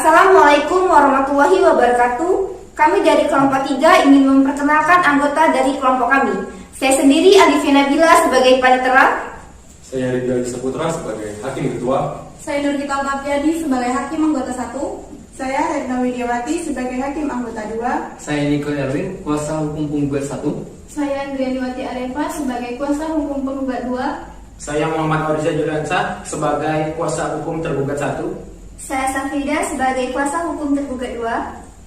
Assalamualaikum warahmatullahi wabarakatuh. Kami dari kelompok 3 ingin memperkenalkan anggota dari kelompok kami. Saya sendiri Alifia Nabila sebagai panitera. Saya Ridwan Saputra sebagai hakim ketua. Saya Nurgita Altafiadi sebagai hakim anggota 1. Saya Retno Widiawati sebagai hakim anggota 2. Saya Niko Erwin, kuasa hukum penggugat 1. Saya Andrianiwati Arepa sebagai kuasa hukum penggugat 2. Saya Muhammad Oriza Juliansa sebagai kuasa hukum tergugat 1. Saya Safida sebagai kuasa hukum tergugat 2.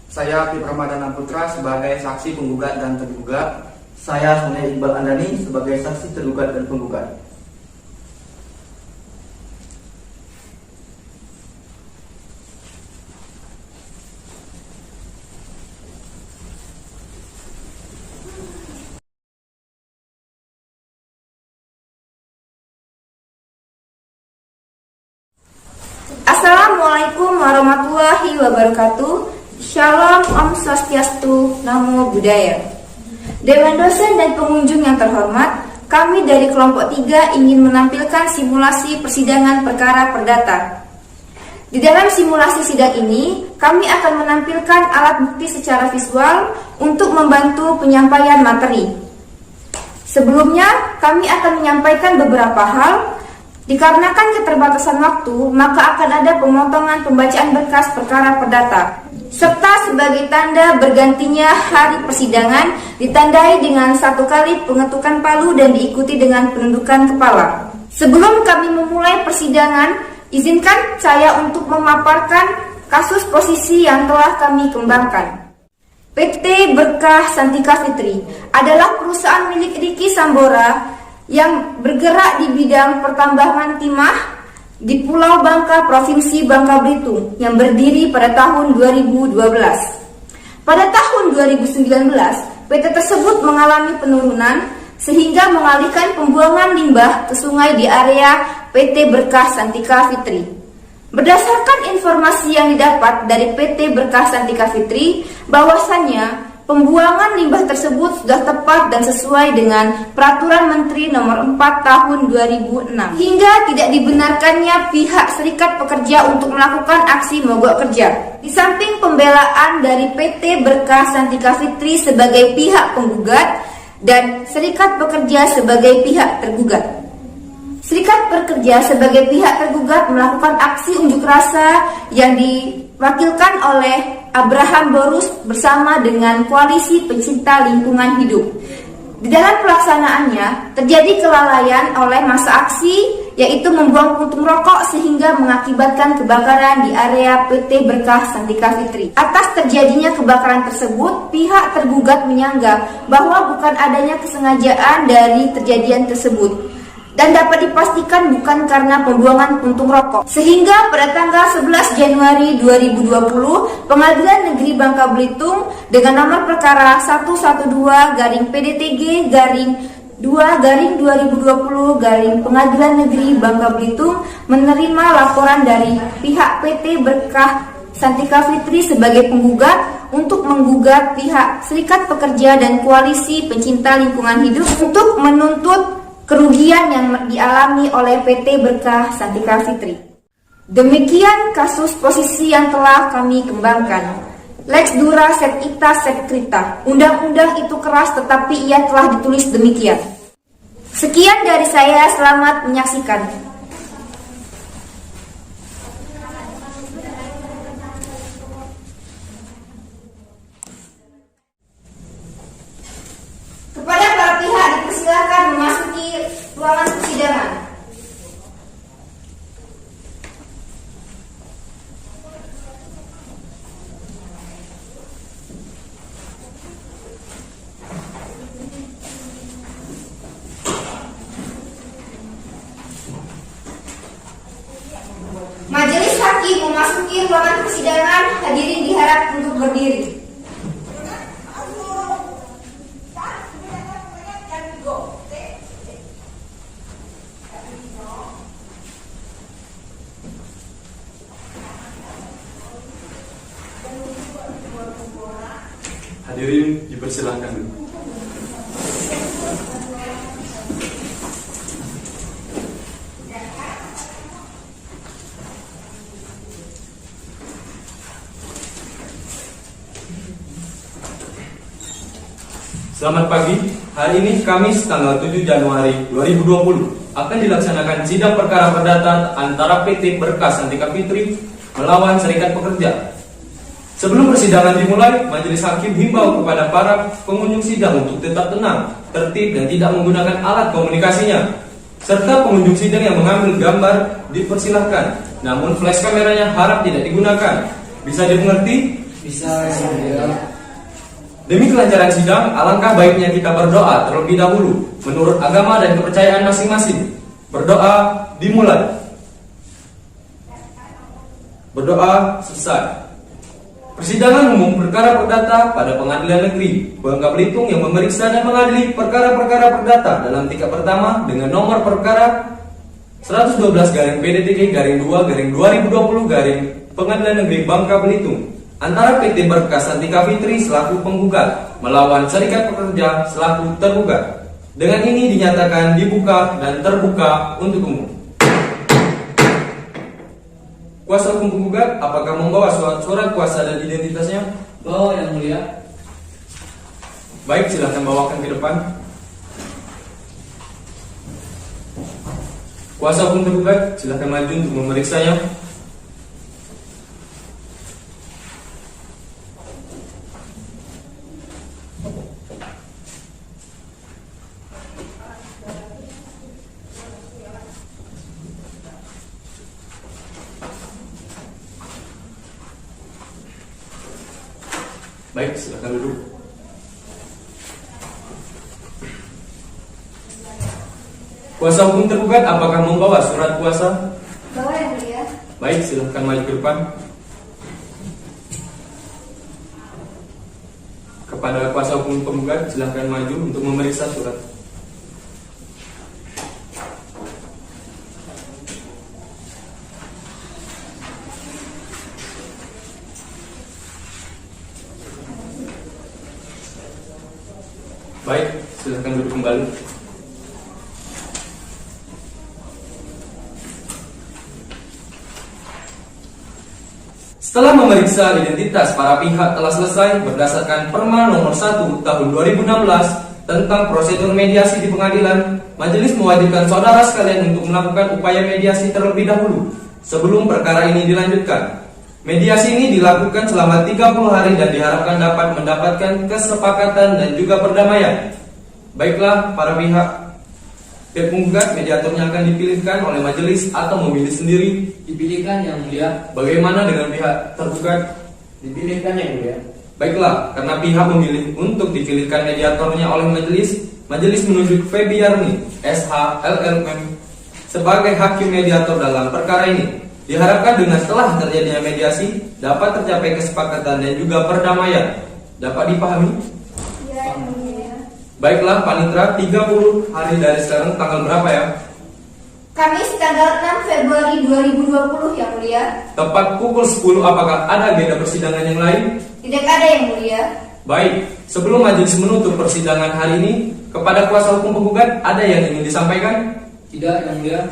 Saya Pip Ramadana Putra sebagai saksi penggugat dan tergugat. Saya Sungai Iqbal Andani sebagai saksi tergugat dan penggugat. Assalamualaikum warahmatullahi wabarakatuh. Shalom, Om Swastiastu, Namo Buddhaya. Dewan dosen dan pengunjung yang terhormat, kami dari kelompok 3 ingin menampilkan simulasi persidangan perkara perdata. Di dalam simulasi sidang ini, kami akan menampilkan alat bukti secara visual untuk membantu penyampaian materi. Sebelumnya, kami akan menyampaikan beberapa hal. Dikarenakan keterbatasan waktu, maka akan ada pemotongan pembacaan berkas perkara perdata, serta sebagai tanda bergantinya hari persidangan ditandai dengan 1 kali pengetukan palu dan diikuti dengan penundukan kepala. Sebelum kami memulai persidangan, izinkan saya untuk memaparkan kasus posisi yang telah kami kembangkan. PT Berkah Santika Fitri adalah perusahaan milik Riki Sambora yang bergerak di bidang pertambangan timah di Pulau Bangka, Provinsi Bangka Belitung, yang berdiri pada tahun 2012. Pada tahun 2019, PT tersebut mengalami penurunan sehingga mengalihkan pembuangan limbah ke sungai di area PT Berkah Santika Fitri. Berdasarkan informasi yang didapat dari PT Berkah Santika Fitri, bahwasannya pembuangan limbah tersebut sudah tepat dan sesuai dengan Peraturan Menteri Nomor 4 Tahun 2006, hingga tidak dibenarkannya pihak Serikat Pekerja untuk melakukan aksi mogok kerja. Di samping pembelaan dari PT Berkah Santika Fitri sebagai pihak penggugat dan Serikat Pekerja sebagai pihak tergugat. Serikat Pekerja sebagai pihak tergugat melakukan aksi unjuk rasa yang diwakilkan oleh Abraham Borus bersama dengan Koalisi Pencinta Lingkungan Hidup. Di dalam pelaksanaannya terjadi kelalaian oleh masa aksi, yaitu membuang puntung rokok sehingga mengakibatkan kebakaran di area PT Berkah Santika Fitri. Atas terjadinya kebakaran tersebut, pihak tergugat menyanggah bahwa bukan adanya kesengajaan dari kejadian tersebut dan dapat dipastikan bukan karena pembuangan puntung rokok. Sehingga pada tanggal 11 Januari 2020, Pengadilan Negeri Bangka Belitung dengan nomor perkara 112-PDTG-2-2020 Pengadilan Negeri Bangka Belitung menerima laporan dari pihak PT Berkah Santika Fitri sebagai penggugat untuk menggugat pihak Serikat Pekerja dan Koalisi Pencinta Lingkungan Hidup untuk menuntut kerugian yang dialami oleh PT Berkah Santika Fitri. Demikian kasus posisi yang telah kami kembangkan. Lex dura sed ita sed krita. Undang-undang itu keras tetapi ia telah ditulis demikian. Sekian dari saya, selamat menyaksikan. Kepada para pihak dipersilakan memasuki ruangan persidangan. Majelis hakim memasuki ruangan persidangan, hadirin diharap untuk berdiri. Hadirin dipersilahkan. Selamat pagi. Hari ini Kamis tanggal 7 Januari 2020 akan dilaksanakan sidang perkara perdata antara PT Berkas Santika Fitri melawan Serikat Pekerja. Sebelum persidangan dimulai, majelis hakim himbau kepada para pengunjung sidang untuk tetap tenang, tertib dan tidak menggunakan alat komunikasinya. Serta pengunjung sidang yang mengambil gambar dipersilahkan. Namun flash kameranya harap tidak digunakan. Bisa dimengerti? Bisa ya. Demi kelancaran sidang, alangkah baiknya kita berdoa terlebih dahulu menurut agama dan kepercayaan masing-masing. Berdoa dimulai. Berdoa selesai. Persidangan umum perkara perdata pada Pengadilan Negeri Bangka Belitung yang memeriksa dan mengadili perkara-perkara perdata dalam tingkat pertama dengan nomor perkara 112-PDTK-2-2020- Pengadilan Negeri Bangka Belitung antara PT Berkas Santika Fitri selaku penggugat melawan Serikat Pekerja selaku tergugat. Dengan ini dinyatakan dibuka dan terbuka untuk umum. Kuasa hukum penggugat, apakah membawa surat kuasa dan identitasnya? Bawa yang mulia. Baik, silahkan bawakan ke depan. Kuasa hukum tergugat, silahkan maju untuk memeriksanya. Baik, silakan duduk. Kuasa hukum tergugat, apakah membawa surat kuasa? Bawa yang mulia. Baik, silakan maju ke depan. Kepada kuasa hukum penggugat, silakan maju untuk memeriksa surat. Baik, silakan duduk kembali. Setelah memeriksa identitas para pihak telah selesai berdasarkan Perma nomor 1 tahun 2016 tentang prosedur mediasi di pengadilan, majelis mewajibkan saudara sekalian untuk melakukan upaya mediasi terlebih dahulu sebelum perkara ini dilanjutkan. Mediasi ini dilakukan selama 30 hari dan diharapkan dapat mendapatkan kesepakatan dan juga perdamaian. Baiklah, para pihak penggugat, mediatornya akan dipilihkan oleh majelis atau memilih sendiri. Dipilihkan yang mulia. Bagaimana dengan pihak tergugat? Dipilihkan yang mulia. Baiklah, karena pihak memilih untuk dipilihkan mediatornya oleh majelis menunjuk Febiarni, SH, LLM sebagai hakim mediator dalam perkara ini. Diharapkan dengan setelah terjadinya mediasi dapat tercapai kesepakatan dan juga perdamaian. Dapat dipahami? Ya, yang mulia. Baiklah, Panitra, 30 hari dari sekarang tanggal berapa ya? Kamis tanggal 6 Februari 2020 yang mulia. Tepat pukul 10, apakah ada agenda persidangan yang lain? Tidak ada yang mulia. Baik, sebelum majelis menutup persidangan hari ini, kepada kuasa hukum penggugat ada yang ingin disampaikan? Tidak yang mulia.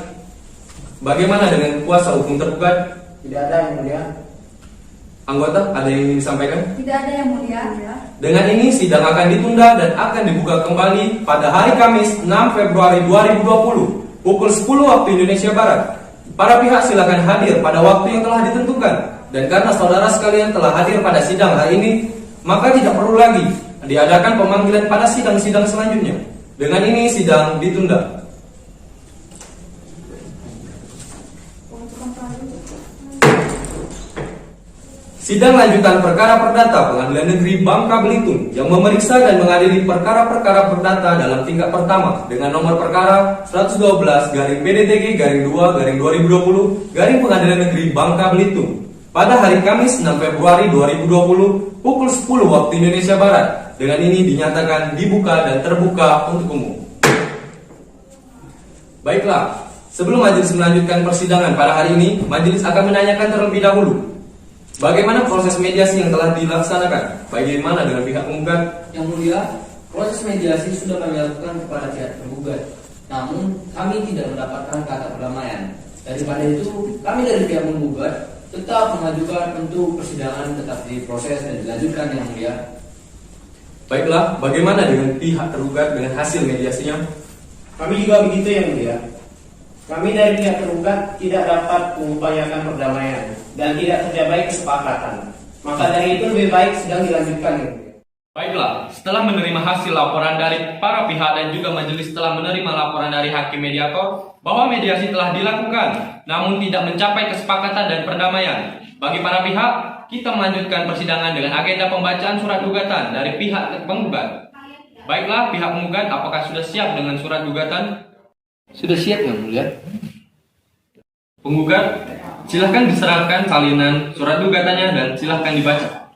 Bagaimana dengan kuasa hukum tergugat? Tidak ada yang mulia. Anggota, ada yang ingin disampaikan? Tidak ada yang mulia. Dengan ini sidang akan ditunda dan akan dibuka kembali pada hari Kamis 6 Februari 2020 pukul 10 waktu Indonesia Barat. Para pihak silakan hadir pada waktu yang telah ditentukan. Dan karena saudara sekalian telah hadir pada sidang hari ini, maka tidak perlu lagi diadakan pemanggilan pada sidang-sidang selanjutnya. Dengan ini sidang ditunda. Sidang lanjutan perkara perdata Pengadilan Negeri Bangka Belitung yang memeriksa dan mengadili perkara-perkara perdata dalam tingkat pertama dengan nomor perkara 112-PDTG-2-2020 Pengadilan Negeri Bangka Belitung pada hari Kamis 6 Februari 2020 pukul 10 waktu Indonesia Barat. Dengan ini dinyatakan dibuka dan terbuka untuk umum. Baiklah, sebelum majelis melanjutkan persidangan pada hari ini, majelis akan menanyakan terlebih dahulu bagaimana proses mediasi yang telah dilaksanakan? Bagaimana dengan pihak penggugat? Yang mulia, proses mediasi sudah kami lakukan kepada pihak tergugat. Namun, kami tidak mendapatkan kata perdamaian. Daripada itu, kami dari pihak penggugat tetap mengajukan untuk persidangan tetap diproses dan dilanjutkan yang mulia. Baiklah, bagaimana dengan pihak tergugat dengan hasil mediasinya? Kami juga begitu yang mulia. Kami dari pihak tergugat tidak dapat mengupayakan perdamaian dan tidak tercapai kesepakatan. Maka dari itu lebih baik sedang dilanjutkan yang mulia. Baiklah, setelah menerima hasil laporan dari para pihak dan juga majelis telah menerima laporan dari hakim mediator bahwa mediasi telah dilakukan namun tidak mencapai kesepakatan dan perdamaian. Bagi para pihak, kita melanjutkan persidangan dengan agenda pembacaan surat gugatan dari pihak penggugat. Baiklah, pihak penggugat, apakah sudah siap dengan surat gugatan? Sudah siap yang mulia. Penggugat, silahkan diserahkan salinan surat gugatannya dan silahkan dibaca.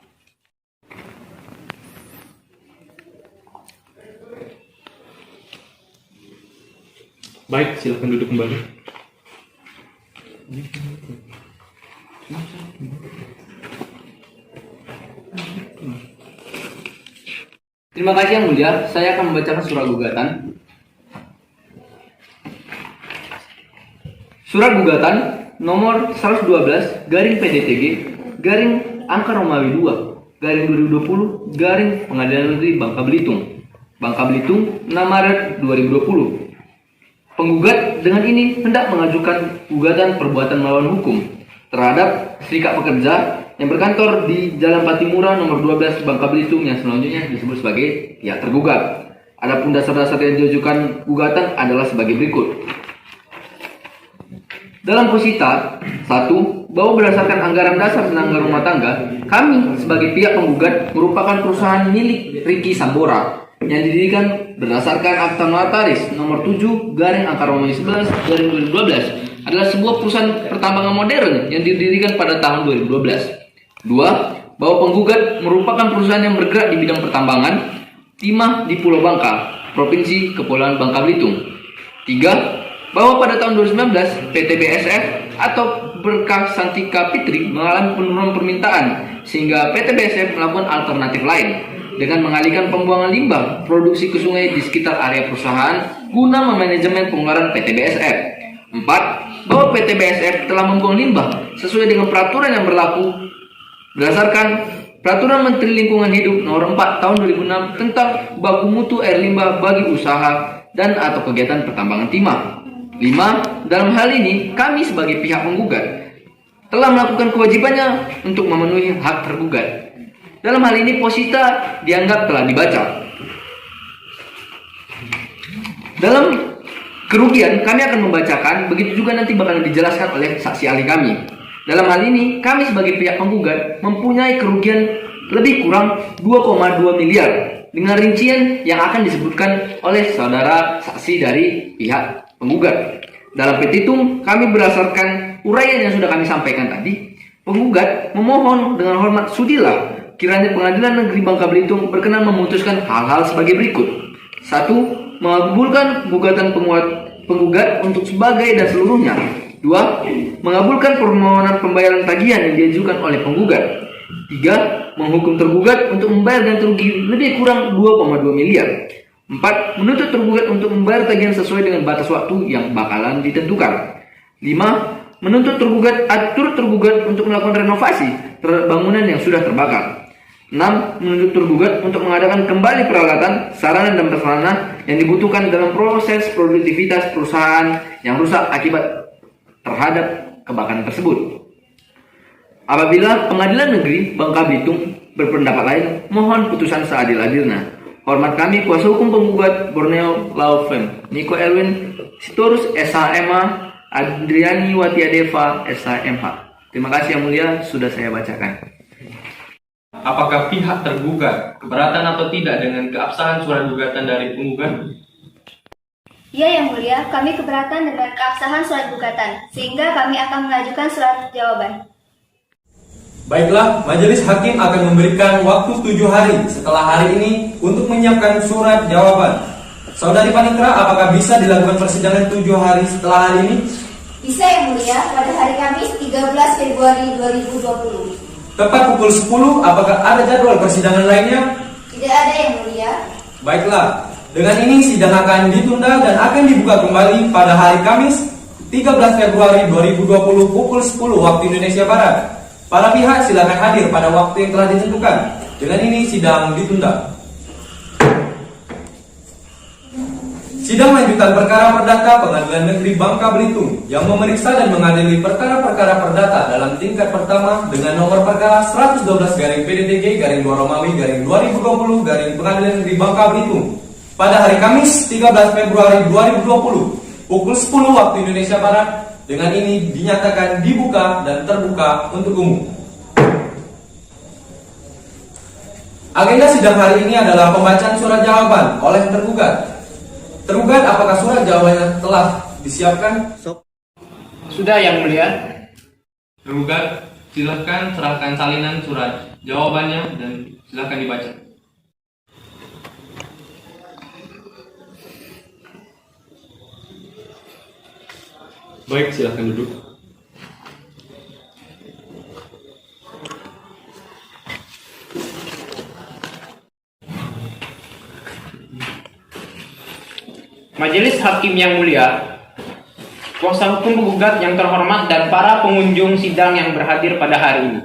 Baik, silahkan duduk kembali. Terima kasih yang mulia. Saya akan membacakan surat gugatan. Surat gugatan nomor 112 garing PDTG garing angka Romawi 2 garing 2020 garing Pengadilan Negeri Bangka Belitung 6 Maret 2020. Penggugat dengan ini hendak mengajukan gugatan perbuatan melawan hukum terhadap serikat pekerja yang berkantor di Jalan Patimura nomor 12 Bangka Belitung yang selanjutnya disebut sebagai pihak tergugat. Adapun dasar-dasar yang diajukan gugatan adalah sebagai berikut. Dalam posita 1, bahwa berdasarkan anggaran dasar dan anggaran rumah tangga, kami sebagai pihak penggugat merupakan perusahaan milik Ricky Sambora yang didirikan berdasarkan akta notaris nomor 7 garing angka Romawi 11 garing 2012 adalah sebuah perusahaan pertambangan modern yang didirikan pada tahun 2012. 2, bahwa penggugat merupakan perusahaan yang bergerak di bidang pertambangan timah di Pulau Bangka, Provinsi Kepulauan Bangka Belitung. 3, bahwa pada tahun 2019 PT BSF atau Berkah Santika Fitri mengalami penurunan permintaan sehingga PT BSF melakukan alternatif lain dengan mengalihkan pembuangan limbah produksi ke sungai di sekitar area perusahaan guna memanajemen pengeluaran PT BSF. 4, bahwa PT BSF telah membuang limbah sesuai dengan peraturan yang berlaku berdasarkan Peraturan Menteri Lingkungan Hidup Nomor 4 Tahun 2006 tentang baku mutu air limbah bagi usaha dan atau kegiatan pertambangan timah. 5, dalam hal ini kami sebagai pihak penggugat telah melakukan kewajibannya untuk memenuhi hak tergugat. Dalam hal ini posita dianggap telah dibaca. Dalam kerugian kami akan membacakan, begitu juga nanti bakal dijelaskan oleh saksi ahli kami. Dalam hal ini kami sebagai pihak penggugat mempunyai kerugian lebih kurang 2,2 miliar dengan rincian yang akan disebutkan oleh saudara saksi dari pihak penggugat. Dalam petitum kami berdasarkan uraian yang sudah kami sampaikan tadi, penggugat memohon dengan hormat sudilah kiranya Pengadilan Negeri Bangka Belitung berkenan memutuskan hal-hal sebagai berikut. 1, mengabulkan gugatan penggugat untuk sebagai dan seluruhnya. 2, mengabulkan permohonan pembayaran tagihan yang diajukan oleh penggugat. 3, menghukum tergugat untuk membayar ganti rugi lebih kurang 2,2 miliar. 4, menuntut tergugat untuk membayar tagihan sesuai dengan batas waktu yang bakalan ditentukan. 5, menuntut tergugat atur tergugat untuk melakukan renovasi terhadap bangunan yang sudah terbakar. 6, menuntut tergugat untuk mengadakan kembali peralatan, sarana dan prasarana yang dibutuhkan dalam proses produktivitas perusahaan yang rusak akibat terhadap kebakaran tersebut. Apabila Pengadilan Negeri Bangka Belitung berpendapat lain, mohon putusan seadil-adilnya. Hormat kami kuasa hukum penggugat Borneo Law Firm Niko Erwin Sitorus SHMA Adriani Watiadeva SHMH. Terima kasih yang mulia, sudah saya bacakan. Apakah pihak tergugat keberatan atau tidak dengan keabsahan surat gugatan dari penggugat? Ya yang mulia, kami keberatan dengan keabsahan surat gugatan, sehingga kami akan mengajukan surat jawaban. Baiklah, majelis hakim akan memberikan waktu 7 hari setelah hari ini untuk menyiapkan surat jawaban. Saudari Panitra, apakah bisa dilakukan persidangan 7 hari setelah hari ini? Bisa yang mulia, pada hari Kamis 13 Februari 2020. Tepat pukul 10, apakah ada jadwal persidangan lainnya? Tidak ada yang mulia. Baiklah, dengan ini sidang akan ditunda dan akan dibuka kembali pada hari Kamis 13 Februari 2020 pukul 10 waktu Indonesia Barat. Para pihak silakan hadir pada waktu yang telah ditentukan. Dengan ini sidang ditunda. Sidang lanjutan perkara perdata Pengadilan Negeri Bangka Belitung yang memeriksa dan mengadili perkara-perkara perdata dalam tingkat pertama dengan nomor perkara 112/PDTG/2 Romawi/2020 Pengadilan Negeri Bangka Belitung pada hari Kamis 13 Februari 2020 pukul 10 waktu Indonesia Barat dengan ini dinyatakan dibuka dan terbuka untuk umum. Agenda sidang hari ini adalah pembacaan surat jawaban oleh tergugat. Tergugat, apakah surat jawabannya telah disiapkan? Sudah Yang Mulia. Tergugat, silakan serahkan salinan surat jawabannya dan silakan dibaca. Baik, silakan duduk. Majelis Hakim yang mulia, kuasa hukum penggugat yang terhormat dan para pengunjung sidang yang berhadir pada hari ini.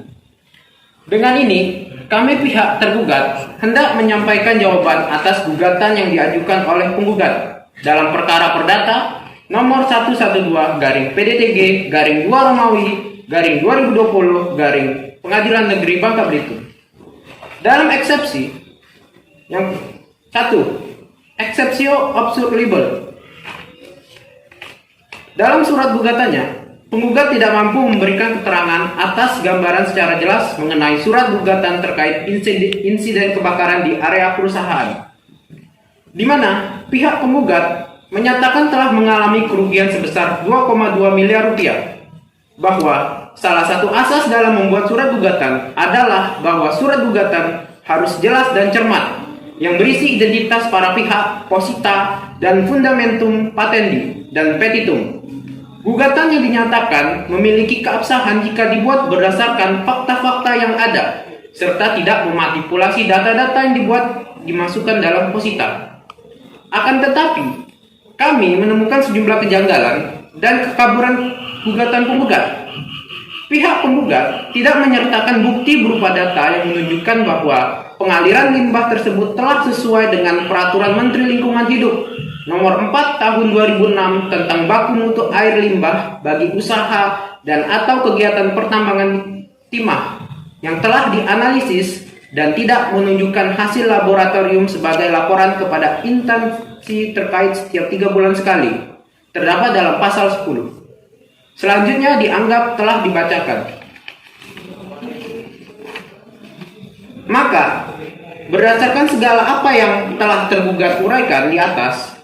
Dengan ini, kami pihak tergugat hendak menyampaikan jawaban atas gugatan yang diajukan oleh penggugat dalam perkara perdata nomor 112/PDTG/2 Romawi/2020 Pengadilan Negeri Bangka Belitung. Dalam eksepsi yang 1. Exceptio absurd libel. Dalam surat gugatannya, penggugat tidak mampu memberikan keterangan atas gambaran secara jelas mengenai surat gugatan terkait insiden kebakaran di area perusahaan, di mana pihak penggugat menyatakan telah mengalami kerugian sebesar 2,2 miliar rupiah, bahwa salah satu asas dalam membuat surat gugatan adalah bahwa surat gugatan harus jelas dan cermat, yang berisi identitas para pihak, posita, dan fundamentum patendi dan petitum. Gugatan yang dinyatakan memiliki keabsahan jika dibuat berdasarkan fakta-fakta yang ada, serta tidak memanipulasi data-data yang dimasukkan dalam posita. Akan tetapi, kami menemukan sejumlah kejanggalan dan kekaburan gugatan penggugat. Pihak penggugat tidak menyertakan bukti berupa data yang menunjukkan bahwa pengaliran limbah tersebut telah sesuai dengan Peraturan Menteri Lingkungan Hidup Nomor 4 Tahun 2006 tentang baku mutu air limbah bagi usaha dan atau kegiatan pertambangan timah yang telah dianalisis dan tidak menunjukkan hasil laboratorium sebagai laporan kepada instansi terkait setiap 3 bulan sekali, terdapat dalam pasal 10. Selanjutnya dianggap telah dibacakan. Maka, berdasarkan segala apa yang telah tergugat uraikan di atas,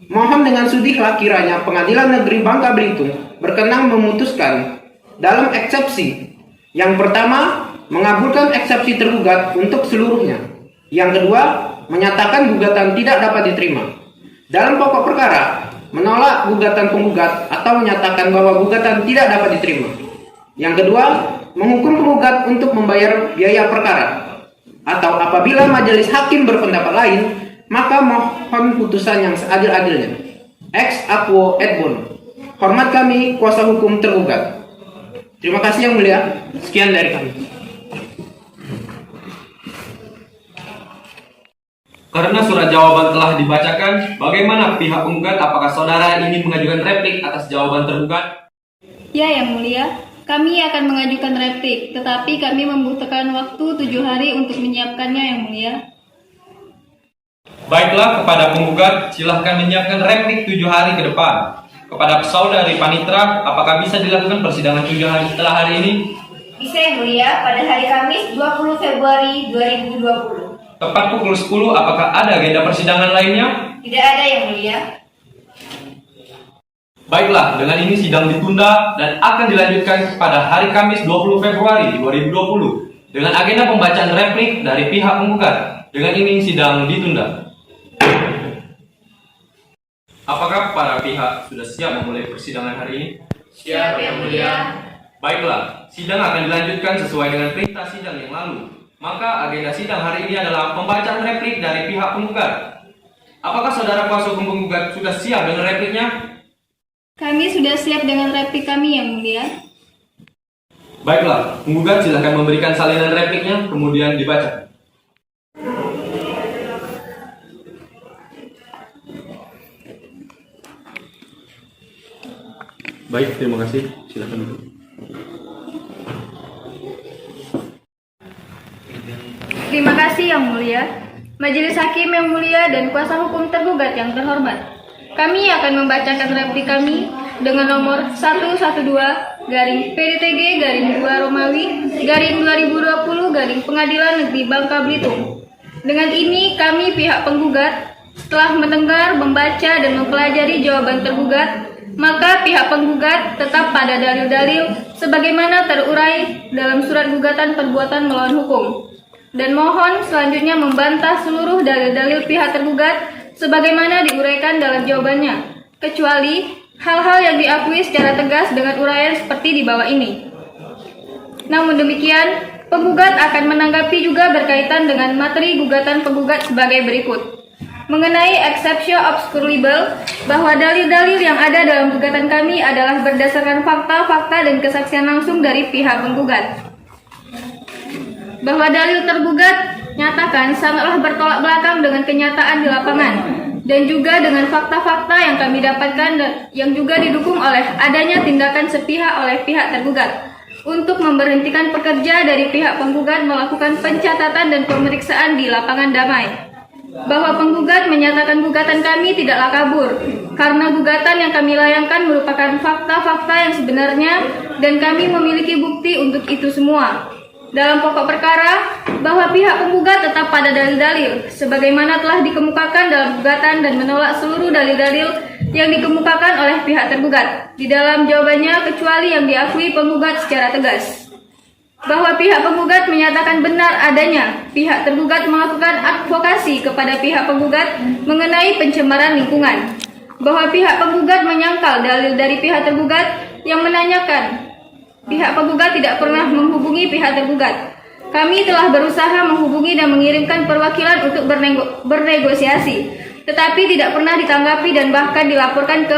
mohon dengan sudihlah kiranya Pengadilan Negeri Bangka Belitung berkenan memutuskan dalam eksepsi. Yang pertama, mengabulkan eksepsi tergugat untuk seluruhnya. Yang kedua, menyatakan gugatan tidak dapat diterima. Dalam pokok perkara, menolak gugatan penggugat atau menyatakan bahwa gugatan tidak dapat diterima. Yang kedua, menghukum penggugat untuk membayar biaya perkara. Atau apabila majelis hakim berpendapat lain, maka mohon putusan yang seadil-adilnya. Ex aequo et bono. Hormat kami, kuasa hukum tergugat. Terima kasih Yang Mulia. Sekian dari kami. Karena surat jawaban telah dibacakan, bagaimana pihak penggugat? Apakah saudara ingin mengajukan replik atas jawaban tergugat? Ya Yang Mulia, kami akan mengajukan replik, tetapi kami membutuhkan waktu 7 hari untuk menyiapkannya Yang Mulia. Baiklah, kepada penggugat, silahkan menyiapkan replik 7 hari ke depan. Kepada saudari Panitra, apakah bisa dilakukan persidangan 7 hari setelah hari ini? Bisa Yang Mulia, pada hari Kamis 20 Februari 2020. Tepat pukul 10, apakah ada agenda persidangan lainnya? Tidak ada Yang Mulia. Baiklah, dengan ini sidang ditunda dan akan dilanjutkan pada hari Kamis 20 Februari 2020 dengan agenda pembacaan replik dari pihak penggugat. Dengan ini sidang ditunda. Apakah para pihak sudah siap memulai persidangan hari ini? Siap Yang Mulia. Baiklah, sidang akan dilanjutkan sesuai dengan perintah sidang yang lalu. Maka agenda sidang hari ini adalah pembacaan replik dari pihak penggugat. Apakah saudara kuasa hukum penggugat sudah siap dengan repliknya? Kami sudah siap dengan replik kami Yang Mulia. Baiklah, penggugat silakan memberikan salinan repliknya, kemudian dibaca. Baik, terima kasih. Silakan duduk. Terima kasih Yang Mulia. Majelis Hakim yang mulia dan kuasa hukum tergugat yang terhormat. Kami akan membacakan replik kami dengan nomor 112-PDTG-2 Romawi _2020 Pengadilan Negeri Bangka Belitung. Dengan ini kami pihak penggugat setelah mendengar, membaca dan mempelajari jawaban tergugat, maka pihak penggugat tetap pada dalil-dalil sebagaimana terurai dalam surat gugatan perbuatan melawan hukum. Dan mohon selanjutnya membantah seluruh dalil-dalil pihak tergugat sebagaimana diuraikan dalam jawabannya, kecuali hal-hal yang diakui secara tegas dengan uraian seperti di bawah ini. Namun demikian, penggugat akan menanggapi juga berkaitan dengan materi gugatan penggugat sebagai berikut. Mengenai exceptio obscurable, bahwa dalil-dalil yang ada dalam gugatan kami adalah berdasarkan fakta-fakta dan kesaksian langsung dari pihak penggugat. Bahwa dalil tergugat nyatakan sangatlah bertolak belakang dengan kenyataan di lapangan dan juga dengan fakta-fakta yang kami dapatkan yang juga didukung oleh adanya tindakan sepihak oleh pihak tergugat untuk memberhentikan pekerja dari pihak penggugat melakukan pencatatan dan pemeriksaan di lapangan damai. Bahwa penggugat menyatakan gugatan kami tidaklah kabur karena gugatan yang kami layangkan merupakan fakta-fakta yang sebenarnya dan kami memiliki bukti untuk itu semua. Dalam pokok perkara, bahwa pihak penggugat tetap pada dalil-dalil sebagaimana telah dikemukakan dalam gugatan dan menolak seluruh dalil-dalil yang dikemukakan oleh pihak tergugat di dalam jawabannya kecuali yang diakui penggugat secara tegas. Bahwa pihak penggugat menyatakan benar adanya pihak tergugat melakukan advokasi kepada pihak penggugat mengenai pencemaran lingkungan. Bahwa pihak penggugat menyangkal dalil dari pihak tergugat yang menanyakan pihak penggugat tidak pernah menghubungi pihak tergugat. Kami telah berusaha menghubungi dan mengirimkan perwakilan untuk bernegosiasi, tetapi tidak pernah ditanggapi dan bahkan dilaporkan ke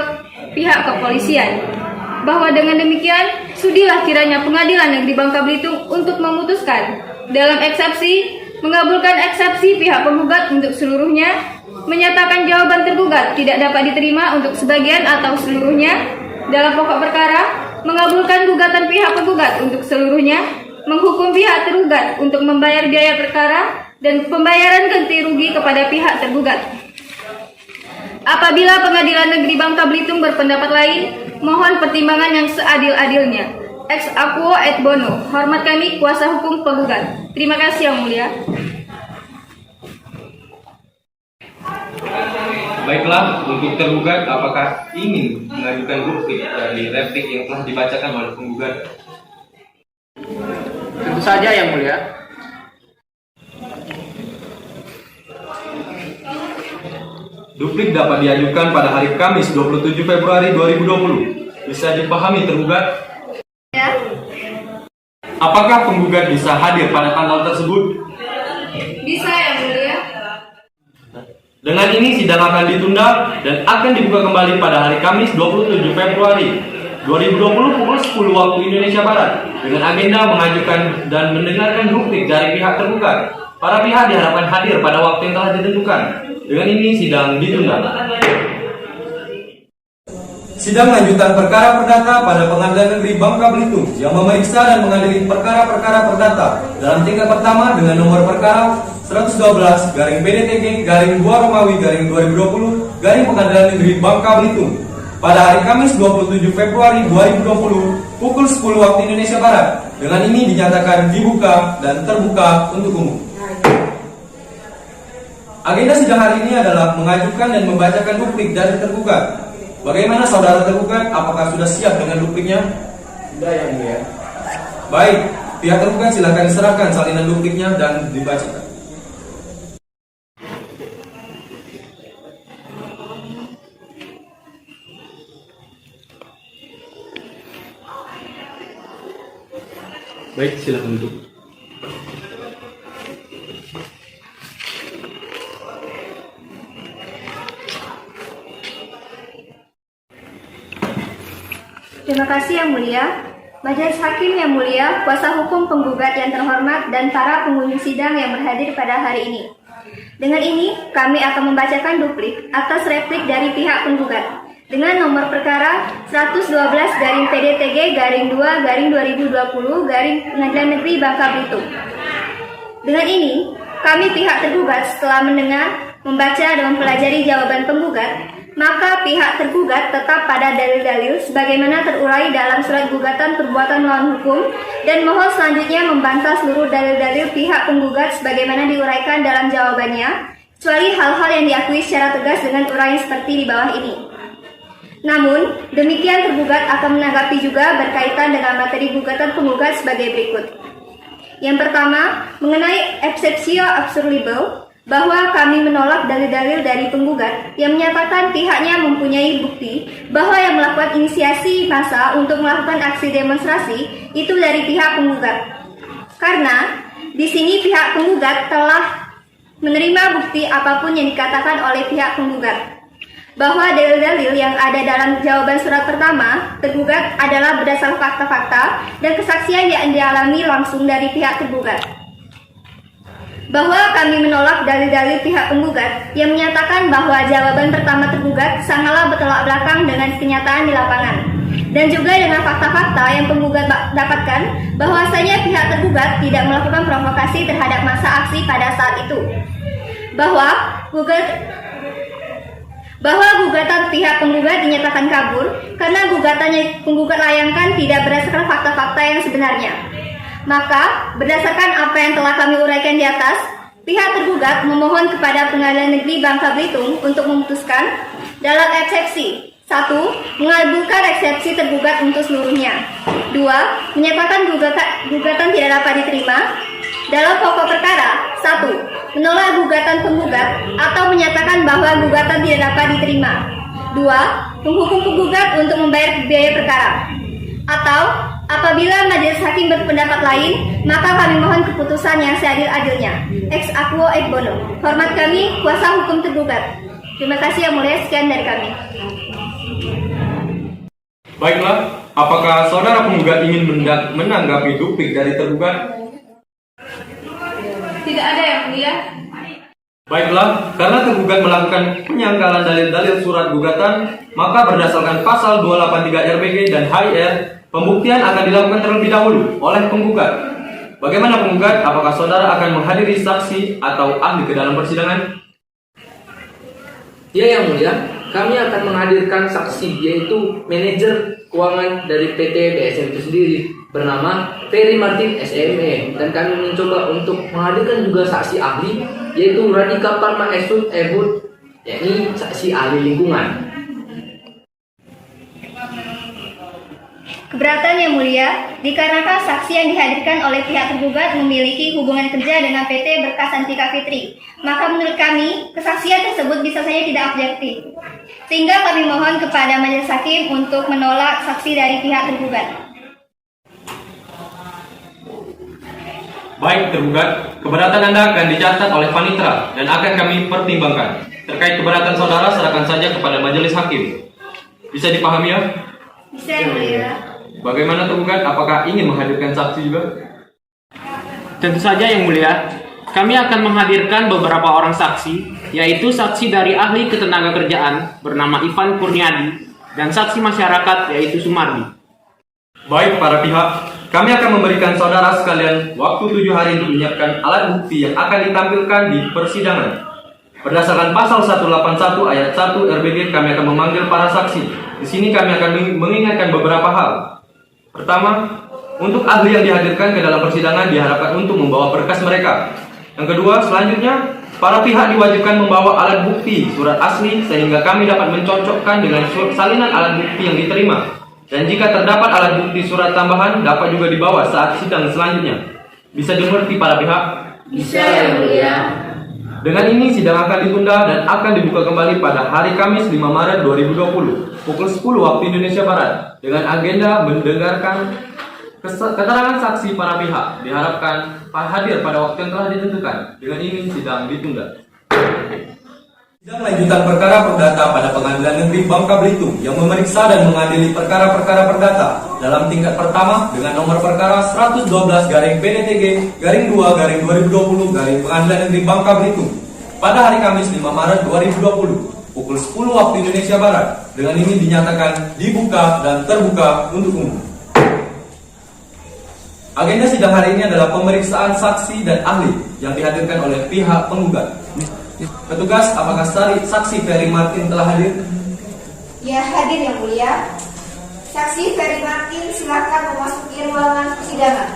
pihak kepolisian. Bahwa dengan demikian, sudilah kiranya Pengadilan Negeri Bangka Belitung untuk memutuskan dalam eksepsi, mengabulkan eksepsi pihak penggugat untuk seluruhnya, menyatakan jawaban tergugat tidak dapat diterima untuk sebagian atau seluruhnya dalam pokok perkara, mengabulkan gugatan pihak penggugat untuk seluruhnya, menghukum pihak tergugat untuk membayar biaya perkara dan pembayaran ganti rugi kepada pihak tergugat. Apabila Pengadilan Negeri Bangka Belitung berpendapat lain, mohon pertimbangan yang seadil-adilnya. Ex aequo et bono. Hormat kami, kuasa hukum penggugat. Terima kasih Yang Mulia. Baiklah, untuk tergugat, apakah ingin mengajukan bukti dari replik yang telah dibacakan oleh penggugat? Tentu saja Yang Mulia. Duplik dapat diajukan pada hari Kamis 27 Februari 2020. Bisa dipahami tergugat? Ya. Apakah penggugat bisa hadir pada tanggal tersebut? Bisa Yang Mulia. Dengan ini sidang akan ditunda dan akan dibuka kembali pada hari Kamis 27 Februari 2020 pukul 10 waktu Indonesia Barat dengan agenda mengajukan dan mendengarkan duplik dari pihak tergugat. Para pihak diharapkan hadir pada waktu yang telah ditentukan. Dengan ini sidang ditunda. Sidang lanjutan perkara perdata pada Pengadilan Negeri Bangka Belitung yang memeriksa dan mengadili perkara-perkara perdata dalam tingkat pertama dengan nomor perkara 112-PDTG-2 Romawi _2020 Pengadilan Negeri Bangka Belitung pada hari Kamis 27 Februari 2020 pukul 10 waktu Indonesia Barat. Dengan ini dinyatakan dibuka dan terbuka untuk umum. Agenda sidang hari ini adalah mengajukan dan membacakan duplik dari tergugat. Bagaimana saudara tergugat? Apakah sudah siap dengan dupliknya? Sudah Yang Mulia. Baik, pihak tergugat silakan diserahkan salinan dupliknya dan dibacakan. Baik, silakan duduk. Terima kasih Yang Mulia. Majelis Hakim yang mulia, kuasa hukum penggugat yang terhormat, dan para pengunjung sidang yang berhadir pada hari ini. Dengan ini, kami akan membacakan duplik atas replik dari pihak penggugat. dengan nomor perkara 112-PDTG-2-2020 Pengadilan Negeri Bangka Belitung. Dengan ini, kami pihak tergugat setelah mendengar, membaca dan mempelajari jawaban penggugat, maka pihak tergugat tetap pada dalil-dalil sebagaimana terurai dalam surat gugatan perbuatan melawan hukum dan mohon selanjutnya membantah seluruh dalil-dalil pihak penggugat sebagaimana diuraikan dalam jawabannya, kecuali hal-hal yang diakui secara tegas dengan uraian seperti di bawah ini. Namun, demikian tergugat akan menanggapi juga berkaitan dengan materi gugatan penggugat sebagai berikut. Yang pertama, mengenai exceptio absurdum, bahwa kami menolak dalil-dalil dari penggugat yang menyatakan pihaknya mempunyai bukti bahwa yang melakukan inisiasi massa untuk melakukan aksi demonstrasi itu dari pihak penggugat. Karena di sini pihak penggugat telah menerima bukti apapun yang dikatakan oleh pihak penggugat. Bahwa dalil-dalil yang ada dalam jawaban surat pertama tergugat adalah berdasar fakta-fakta dan kesaksian yang dialami langsung dari pihak tergugat. Bahwa kami menolak dalil-dalil pihak penggugat yang menyatakan bahwa jawaban pertama tergugat sangatlah bertolak belakang dengan kenyataan di lapangan. Dan juga dengan fakta-fakta yang penggugat dapatkan bahwasanya pihak tergugat tidak melakukan provokasi terhadap massa aksi pada saat itu. Bahwa gugatan pihak penggugat dinyatakan kabur karena gugatan yang penggugat layangkan tidak berdasarkan fakta-fakta yang sebenarnya. Maka, berdasarkan apa yang telah kami uraikan di atas, pihak tergugat memohon kepada Pengadilan Negeri Bangka Belitung untuk memutuskan dalam eksepsi 1. Mengabulkan eksepsi tergugat untuk seluruhnya. 2. Menyatakan gugatan tidak dapat diterima. Dalam pokok perkara 1. Menolak gugatan penggugat atau menyatakan bahwa gugatan tidak dapat diterima. 2. Menghukum penggugat untuk membayar biaya perkara. Atau apabila majelis hakim berpendapat lain, maka kami mohon keputusan yang seadil-adilnya. Ex aequo et bono. Hormat kami, kuasa hukum tergugat. Terima kasih yang mulia, sekian dari kami. Baiklah, apakah saudara penggugat ingin menanggapi duplik dari tergugat? Tidak ada yang mulia. Baiklah, karena tergugat melakukan penyangkalan dalil-dalil surat gugatan, maka berdasarkan pasal 283 RBG dan HIR, pembuktian akan dilakukan terlebih dahulu oleh penggugat. Bagaimana penggugat? Apakah saudara akan menghadiri saksi atau ahli ke dalam persidangan? Ya, yang mulia, kami akan menghadirkan saksi, yaitu manajer keuangan dari PT BSM itu sendiri, bernama Ferry Martin SME, dan kami mencoba untuk menghadirkan juga saksi ahli, yaitu Radika Parma Esut Ebut, yakni saksi ahli lingkungan. Keberatan yang mulia, dikarenakan saksi yang dihadirkan oleh pihak tergugat memiliki hubungan kerja dengan PT Berkas Santika Fitri, maka menurut kami, kesaksian tersebut bisa saja tidak objektif. Sehingga kami mohon kepada majelis hakim untuk menolak saksi dari pihak tergugat. Baik tergugat, keberatan Anda akan dicatat oleh panitera dan akan kami pertimbangkan. Terkait keberatan saudara, serahkan saja kepada majelis hakim. Bisa dipahami ya? Bisa yang mulia. Bagaimana tergugat? Apakah ingin menghadirkan saksi juga? Tentu saja yang mulia, kami akan menghadirkan beberapa orang saksi, yaitu saksi dari ahli ketenagakerjaan bernama Ivan Kurniadi dan saksi masyarakat yaitu Sumardi. Baik para pihak, kami akan memberikan saudara sekalian waktu 7 hari untuk menyiapkan alat bukti yang akan ditampilkan di persidangan. Berdasarkan pasal 181 ayat 1 RBG, kami akan memanggil para saksi. Di sini kami akan mengingatkan beberapa hal. Pertama, untuk ahli yang dihadirkan ke dalam persidangan diharapkan untuk membawa berkas mereka. Yang kedua, selanjutnya, para pihak diwajibkan membawa alat bukti surat asli sehingga kami dapat mencocokkan dengan salinan alat bukti yang diterima. Dan jika terdapat alat bukti surat tambahan, dapat juga dibawa saat sidang selanjutnya. Bisa dimengerti para pihak? Bisa yang mulia. Dengan ini sidang akan ditunda dan akan dibuka kembali pada hari Kamis 5 Maret 2020 pukul 10 waktu Indonesia Barat dengan agenda mendengarkan keterangan saksi para pihak. Diharapkan hadir pada waktu yang telah ditentukan. Dengan ini sidang ditunda. Sidang lanjutan perkara perdata pada Pengadilan Negeri Bangka Belitung yang memeriksa dan mengadili perkara-perkara perdata dalam tingkat pertama dengan nomor perkara 112-PDTG-2-2020 Pengadilan Negeri Bangka Belitung pada hari Kamis 5 Maret 2020 pukul 10 waktu Indonesia Barat. Dengan ini dinyatakan dibuka dan terbuka untuk umum. Agenda sidang hari ini adalah pemeriksaan saksi dan ahli yang dihadirkan oleh pihak penggugat. Petugas, apakah saksi Ferry Martin telah hadir? Ya, hadir yang mulia. Saksi Ferry Martin, silakan memasuki ruangan persidangan.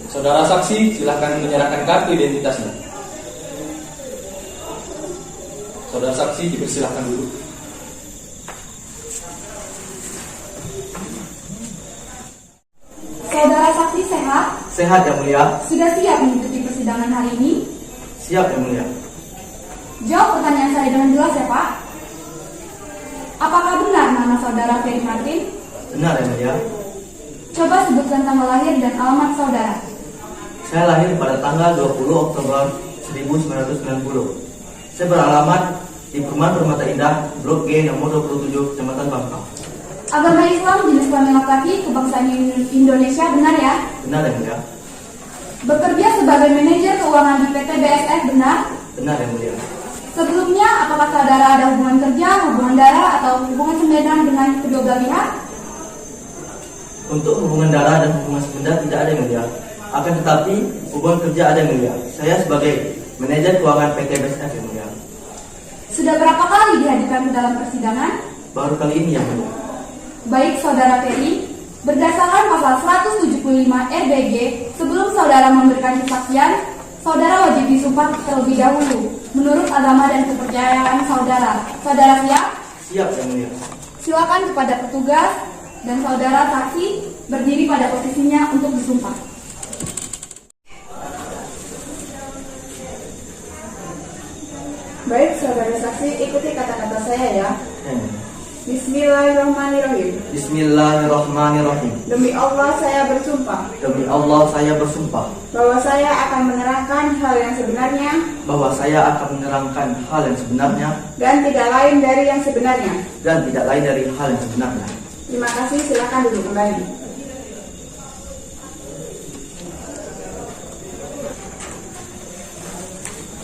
Saudara saksi, silakan menyerahkan kartu identitasnya. Saudara saksi, dipersilahkan dulu. Saudara saksi sehat? Sehat yang mulia. Sudah siap mengikuti persidangan hari ini? Siap yang mulia. Jawab pertanyaan saya dengan jelas ya Pak. Apakah benar nama saudara Ferry Martin? Benar yang mulia. Coba sebutkan tanggal lahir dan alamat saudara. Saya lahir pada tanggal 20 Oktober 1990. Saya beralamat di Perumahan Permata Indah, Blok G nomor 27, Kecamatan Bangka. Agama Islam, jenis kelamin laki-laki, kebangsaan Indonesia, benar ya? Benar yang mulia. Bekerja sebagai manajer keuangan di PT BSF, benar? Benar yang mulia. Sebelumnya, apakah saudara ada hubungan kerja, hubungan darah, atau hubungan semedang dengan kedua belah pihak? Untuk hubungan darah dan hubungan sepeda tidak ada yang mulia. Akan tetapi hubungan kerja ada yang mulia. Saya sebagai manajer keuangan PT BSF yang mulia. Sudah berapa kali dihadirkan ke dalam persidangan? Baru kali ini yang mulia. Baik saudara Ferry, berdasarkan pasal 175 RBG, sebelum saudara memberikan kesaksian, saudara wajib disumpah terlebih dahulu menurut agama dan kepercayaan saudara. Saudara siap? Siap yang mulia. Silakan kepada petugas dan saudara saksi berdiri pada posisinya untuk disumpah. Baik saudara saksi, ikuti kata-kata saya ya. Bismillahirrahmanirrahim. Bismillahirrahmanirrahim. Demi Allah saya bersumpah Demi Allah saya bersumpah bahwa saya akan menerangkan hal yang sebenarnya bahwa saya akan menerangkan hal yang sebenarnya dan tidak lain dari yang sebenarnya. dan tidak lain dari hal yang sebenarnya. Terima kasih, silakan duduk kembali.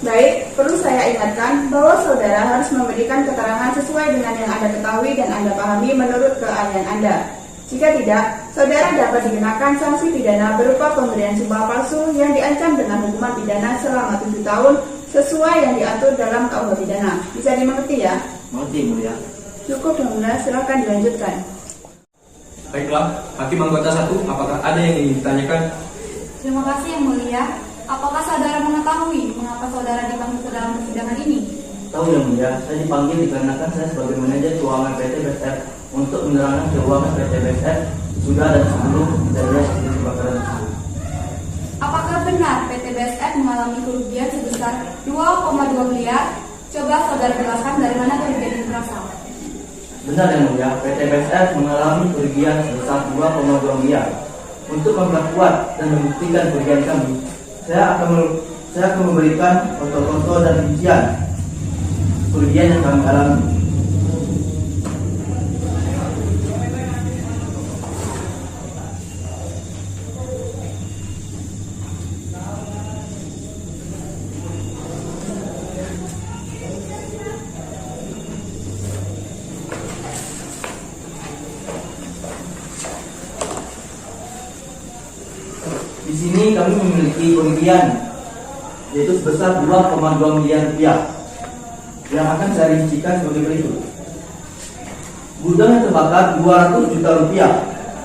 Baik, perlu saya ingatkan bahwa saudara harus memberikan keterangan sesuai dengan yang Anda ketahui dan Anda pahami menurut keahlian Anda. Jika tidak, saudara dapat dikenakan sanksi pidana berupa pemberian sumpah palsu yang diancam dengan hukuman pidana selama 7 tahun sesuai yang diatur dalam KUH pidana. Bisa dimengerti ya? Mengerti mulia. Cukup yang mulia, silakan dilanjutkan. Baiklah, Hakim Anggota 1, apakah ada yang ingin ditanyakan? Terima kasih yang mulia. Apakah saudara mengetahui mengapa saudara dipanggil ke dalam persidangan ini? Tahu yang mulia, saya dipanggil dikarenakan saya sebagai manajer keuangan PT BSF untuk menerangkan keuangan PT BSF sudah dan sebelum kejadian seperti kebakaran tersebut. Apakah benar PT BSF mengalami kerugian sebesar 2,2 miliar? Coba saudara jelaskan dari mana kerugian ini berasal. Benar yang mulia, PT BSF mengalami kerugian sebesar 2,2 miliar. Untuk memperkuat dan membuktikan kerugian kami, saya akan memberikan foto-foto dan rincian kerugian yang kami alami. Di sini kami memiliki kerugian yaitu sebesar 2,2 miliar rupiah yang akan saya rincikan sebagai berikut. Gudang yang terbakar 200 juta rupiah,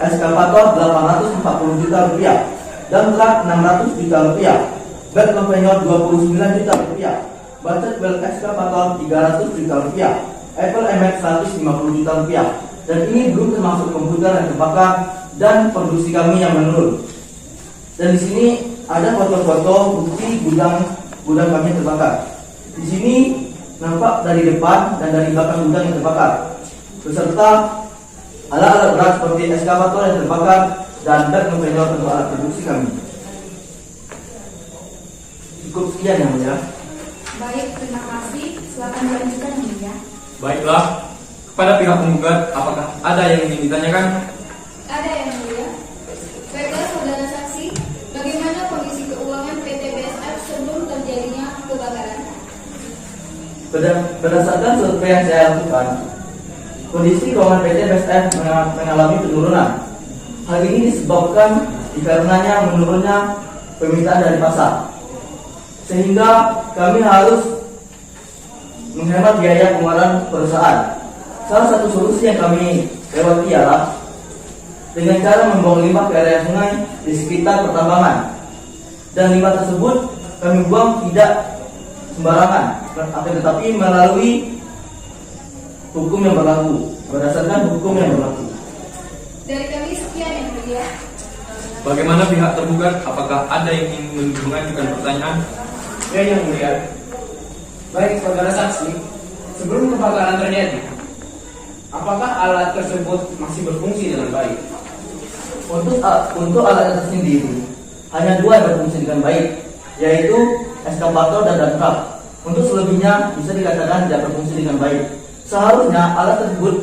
eskavator 840 juta rupiah, dump truck 600 juta rupiah, bed conveyor 29 juta rupiah, budget belt eskavator 300 juta rupiah, Apple MX 150 juta rupiah, dan ini belum termasuk komputer yang terbakar dan produksi kami yang menurun. Dan di sini ada foto-foto bukti gudang kami yang terbakar. Di sini nampak dari depan dan dari belakang gudang yang terbakar, beserta alat-alat berat seperti eskavator yang terbakar dan bed conveyor untuk alat produksi kami. Cukup sekian yang mulia. Baik, terima kasih. Silakan dilanjutkan yang mulia. Baiklah, kepada pihak penggugat, apakah ada yang ingin ditanyakan? Ada yang mulia. Baiklah saudara Berdasarkan survei yang saya lakukan, kondisi keuangan PT BSF mengalami penurunan. Hal ini disebabkan dikarenanya menurunnya permintaan dari pasar, sehingga kami harus menghemat biaya pengeluaran perusahaan. Salah satu solusi yang kami lewati ialah dengan cara membuang limbah ke area sungai di sekitar pertambangan, dan limbah tersebut kami buang tidak sembarangan, akan tetapi melalui hukum yang berlaku, berdasarkan hukum yang berlaku. Dari kami sekian yang mulia. Bagaimana pihak tergugat? Apakah ada yang ingin mengajukan pertanyaan? Ya, yang mulia. Baik, saudara saksi, sebelum kebakaran terjadi, apakah alat tersebut masih berfungsi dengan baik? Untuk alat itu sendiri hanya dua yang berfungsi dengan baik, yaitu eskavator dan dump truck. Untuk selebihnya bisa dikatakan tidak berfungsi dengan baik. Seharusnya alat tersebut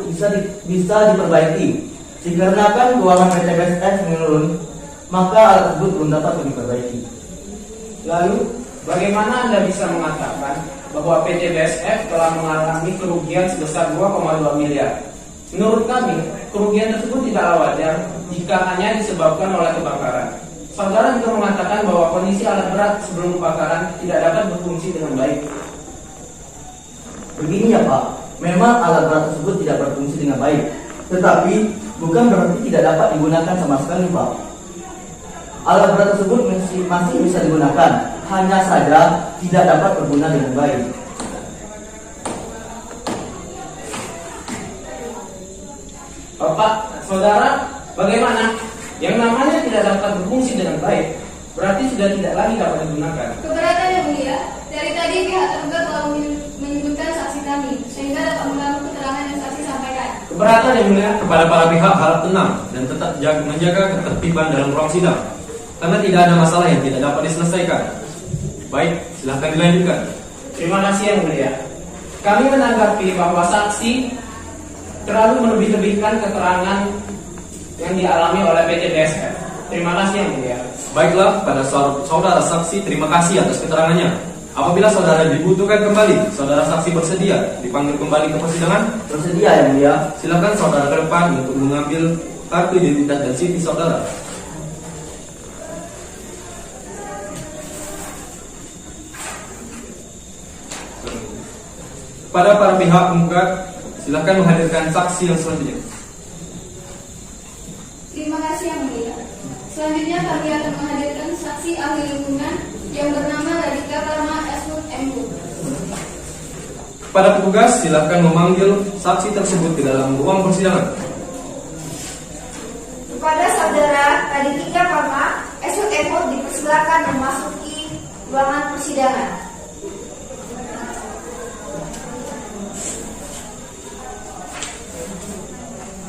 bisa diperbaiki. Dikarenakan keuangan PT BSF menurun, maka alat tersebut belum dapat diperbaiki. Lalu, bagaimana Anda bisa mengatakan bahwa PT BSF telah mengalami kerugian sebesar 2,2 miliar? Menurut kami, kerugian tersebut tidaklah wajar jika hanya disebabkan oleh kebakaran. Saudara juga mengatakan bahwa kondisi alat berat sebelum kebakaran tidak dapat berfungsi dengan baik. Begini ya Pak, memang alat berat tersebut tidak berfungsi dengan baik, tetapi bukan berarti tidak dapat digunakan sama sekali Pak. Alat berat tersebut masih bisa digunakan, hanya saja tidak dapat berguna dengan baik. Bapak, saudara, bagaimana? Yang namanya tidak dapat berfungsi dengan baik, berarti sudah tidak lagi dapat digunakan. Keberatan yang mulia, dari tadi pihak tergugat telah menyebutkan saksi kami, sehingga dapat mengganggu keterangan yang saksi sampaikan. Keberatan yang mulia. Kepada para pihak harap tenang dan tetap menjaga ketertiban dalam ruang sidang, karena tidak ada masalah yang tidak dapat diselesaikan. Baik, silahkan dilanjutkan. Terima kasih yang mulia. Kami menanggapi bahwa saksi terlalu melebih-lebihkan keterangan yang dialami oleh PT BSF. Terima kasih yang mulia. Baiklah, pada saudara saksi, terima kasih atas keterangannya. Apabila saudara dibutuhkan kembali, saudara saksi bersedia dipanggil kembali ke persidangan? Bersedia yang mulia. Silakan saudara ke depan untuk mengambil kartu identitas dan CV saudara. Kepada para pihak penggugat, silakan menghadirkan saksi yang selanjutnya. Terima kasih yang mulia. Selanjutnya kami akan menghadirkan saksi ahli lingkungan yang bernama Radika Parma Esmut MU. Kepada petugas, silakan memanggil saksi tersebut ke dalam ruang persidangan. Kepada saudara Radika Parma Esmut MU dipersilakan memasuki ruangan persidangan.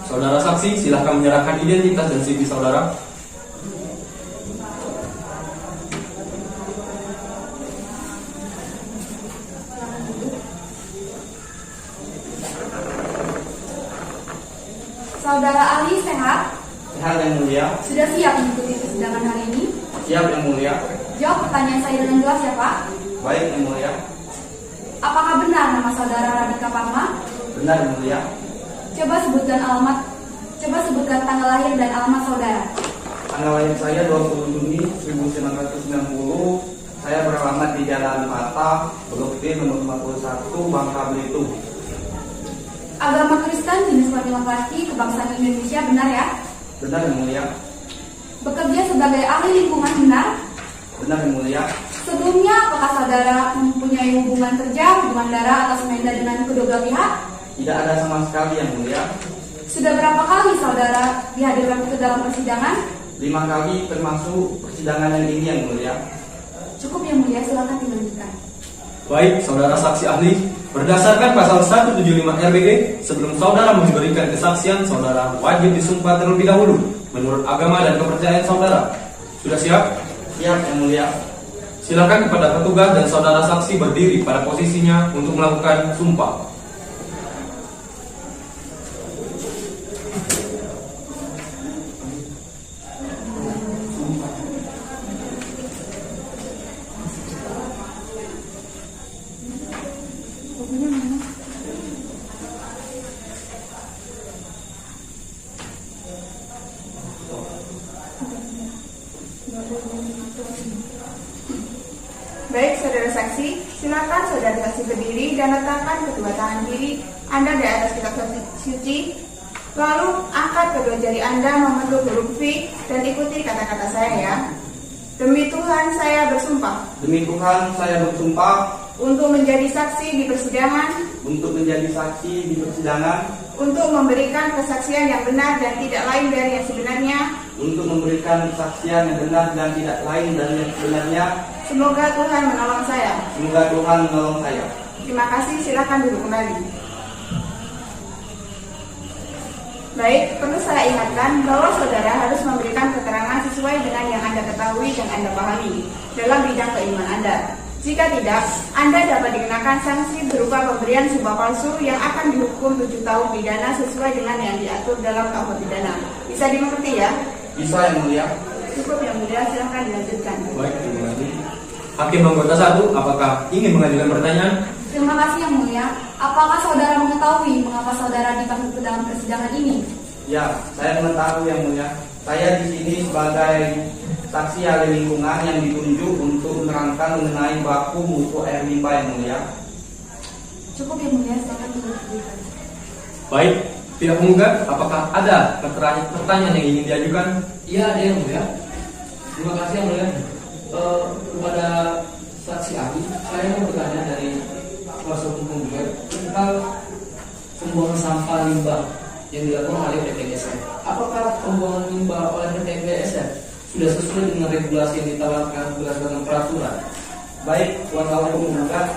Saudara saksi, silakan menyerahkan identitas dan CV saudara. Saudara Ali sehat? Sehat yang mulia. Sudah siap mengikuti persidangan hari ini? Siap yang mulia. Jawab pertanyaan saya dengan jelas ya Pak. Baik yang mulia. Apakah benar nama saudara Radika Parma? Benar yang mulia. Coba sebutkan tanggal lahir dan alamat saudara. Tanggal lahir saya 20 Juni 1990. Saya beralamat di Jalan Mata, Blok D nomor 51, Bangka Belitung. Agama Kristen, jenis kelamin laki-laki, kebangsaan Indonesia, benar ya? Benar yang mulia. Bekerja sebagai ahli lingkungan, benar? Benar yang mulia. Sebelumnya, apakah saudara mempunyai hubungan kerja, hubungan darah, atau semenda dengan kedua belah pihak? Tidak ada sama sekali yang mulia. Sudah berapa kali saudara dihadirkan ke dalam persidangan? 5 kali termasuk persidangan yang ini yang mulia. Cukup yang mulia, silakan dilanjutkan. Baik, saudara saksi ahli, berdasarkan pasal 175 RBG, sebelum saudara memberikan kesaksian, saudara wajib disumpah terlebih dahulu menurut agama dan kepercayaan saudara. Sudah siap? Siap yang mulia. Silakan kepada petugas dan saudara saksi berdiri pada posisinya untuk melakukan sumpah. saudara saksi berdiri dan letakkan kedua tangan kiri Anda di atas kitab suci. Lalu angkat kedua jari Anda membentuk huruf V dan ikuti kata-kata saya ya. Demi Tuhan saya bersumpah. Demi Tuhan saya bersumpah Untuk menjadi saksi di persidangan. untuk menjadi saksi di persidangan, Untuk memberikan kesaksian yang benar dan tidak lain dari yang sebenarnya. untuk memberikan kesaksian yang benar dan tidak lain dari yang sebenarnya. Semoga Tuhan menolong saya. Semoga Tuhan menolong saya. Terima kasih, silakan duduk kembali. Baik, perlu saya ingatkan bahwa saudara harus memberikan keterangan sesuai dengan yang Anda ketahui dan Anda pahami dalam bidang keimanan Anda. Jika tidak, Anda dapat dikenakan sanksi berupa pemberian sumpah palsu yang akan dihukum 7 tahun pidana sesuai dengan yang diatur dalam KUH pidana. Bisa dimengerti ya? Bisa yang mulia. Cukup yang mulia, silahkan dilanjutkan. Baik, terima kasih. Hakim anggota 1, apakah ingin mengajukan pertanyaan? Terima kasih Yang Mulia. Apakah saudara mengetahui mengapa saudara dipanggil ke dalam persidangan ini? Ya, saya mengetahui yang mulia. Saya di sini sebagai saksi ahli lingkungan yang ditunjuk untuk menerangkan mengenai baku mutu air limbah yang mulia. Cukup Yang Mulia, silakan diberikan. Baik, pihak penggugat, apakah ada pertanyaan yang ingin diajukan? Iya, ada yang mulia. Terima kasih yang mulia. Kepada saksi ahli, saya mau bertanya dari kuasa hukum penggugat tentang pembuangan sampah limbah yang dilakukan oleh PT GSF. Apakah pembuangan limbah oleh PT GSF sudah sesuai dengan regulasi yang ditawarkan berdasarkan peraturan? Baik, kuasa hukum penggugat,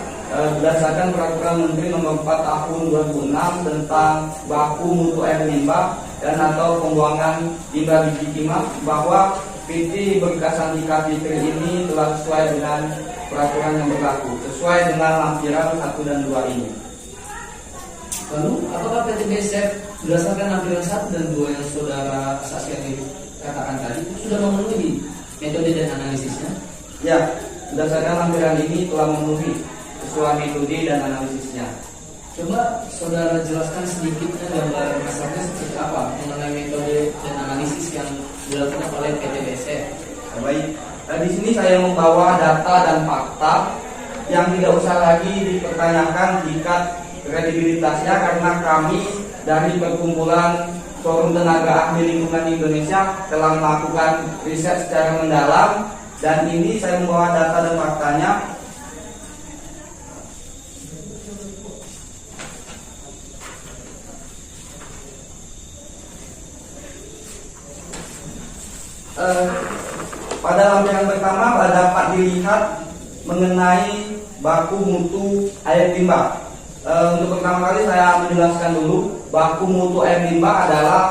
berdasarkan peraturan Menteri Nomor 4 Tahun 2006 tentang baku mutu air limbah dan atau pembuangan limbah biji kimia, bahwa PT Berkas Antika Fitri ini telah sesuai dengan peraturan yang berlaku, sesuai dengan lampiran 1 dan 2 ini. Lalu, apakah PT GSF berdasarkan lampiran 1 dan 2 yang saudara saksi ahli katakan tadi sudah memenuhi metode dan analisisnya? Ya, berdasarkan lampiran ini telah memenuhi sesuai metode dan analisisnya. Coba saudara jelaskan sedikitnya gambaran kasarnya seperti apa mengenai metode dan analisis yang dilakukan oleh PT GSF. Baik, di sini saya membawa data dan fakta yang tidak usah lagi dipertanyakan tingkat kredibilitasnya, karena kami dari perkumpulan Forum Tenaga Ahli Lingkungan Indonesia telah melakukan riset secara mendalam, dan ini saya membawa data dan faktanya. Pada lampiran pertama dapat dilihat mengenai baku mutu air limbah. Untuk pertama kali saya menjelaskan dulu, baku mutu air limbah adalah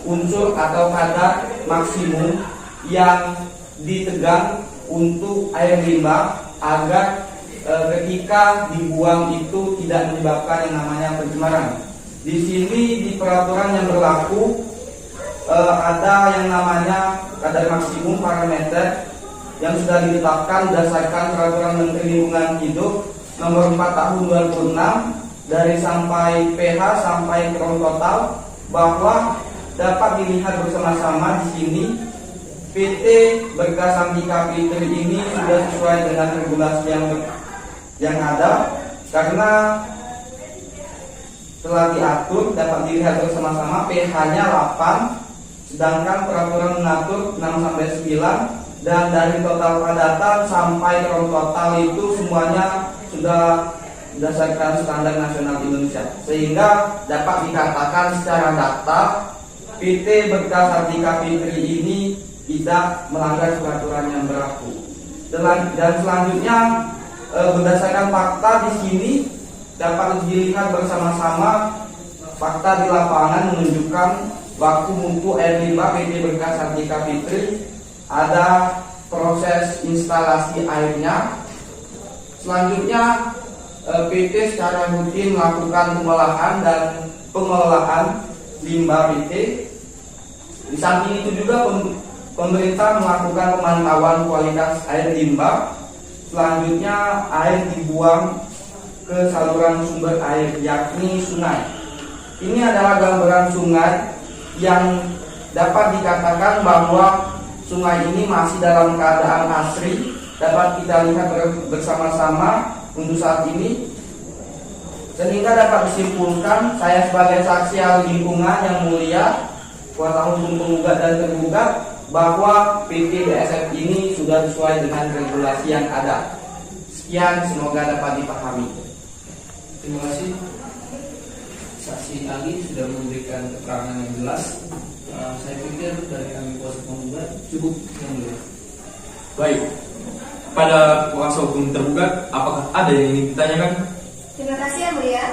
unsur atau kadar maksimum yang ditegang untuk air limbah agar ketika dibuang itu tidak menyebabkan yang namanya pencemaran. Di sini di peraturan yang berlaku ada yang namanya kadar maksimum parameter yang sudah ditetapkan berdasarkan peraturan Menteri Lingkungan Hidup Nomor 4 Tahun 2006 dari sampai pH sampai ground total, bahwa dapat dilihat bersama-sama di sini PT Berkas Antika Fitri ini sudah sesuai dengan regulasi yang ada, karena telah diatur, dapat dilihat bersama-sama pH-nya 8, sedangkan peraturan mengatur 6-9, dan dari total padatan sampai ground total itu semuanya sudah berdasarkan standar nasional Indonesia, sehingga dapat dikatakan secara data PT Berkas Antika Fitri ini tidak melanggar peraturan yang berlaku. Dan selanjutnya berdasarkan fakta di sini dapat dilihat bersama-sama fakta di lapangan menunjukkan baku mutu air limbah PT Berkas Antika Fitri, ada proses instalasi airnya. Selanjutnya PT secara rutin melakukan pengolahan dan pengelolaan limbah PT. Di samping itu juga pemerintah melakukan pemantauan kualitas air limbah. Selanjutnya air dibuang ke saluran sumber air, yakni sungai. Ini adalah gambaran sungai yang dapat dikatakan bahwa sungai ini masih dalam keadaan asri. Dapat kita lihat bersama-sama untuk saat ini, sehingga dapat disimpulkan saya sebagai saksi ahli lingkungan yang mulia, kuasa hukum penggugat dan tergugat, bahwa PT BSF ini sudah sesuai dengan regulasi yang ada. Sekian, semoga dapat dipahami. Terima kasih. Saksi ahli sudah memberikan keterangan yang jelas. Saya pikir dari kami kuasa penggugat cukup yang mulia. Baik. Pada kuasa hukum tergugat, apakah ada yang ingin ditanyakan? Terima kasih yang mulia.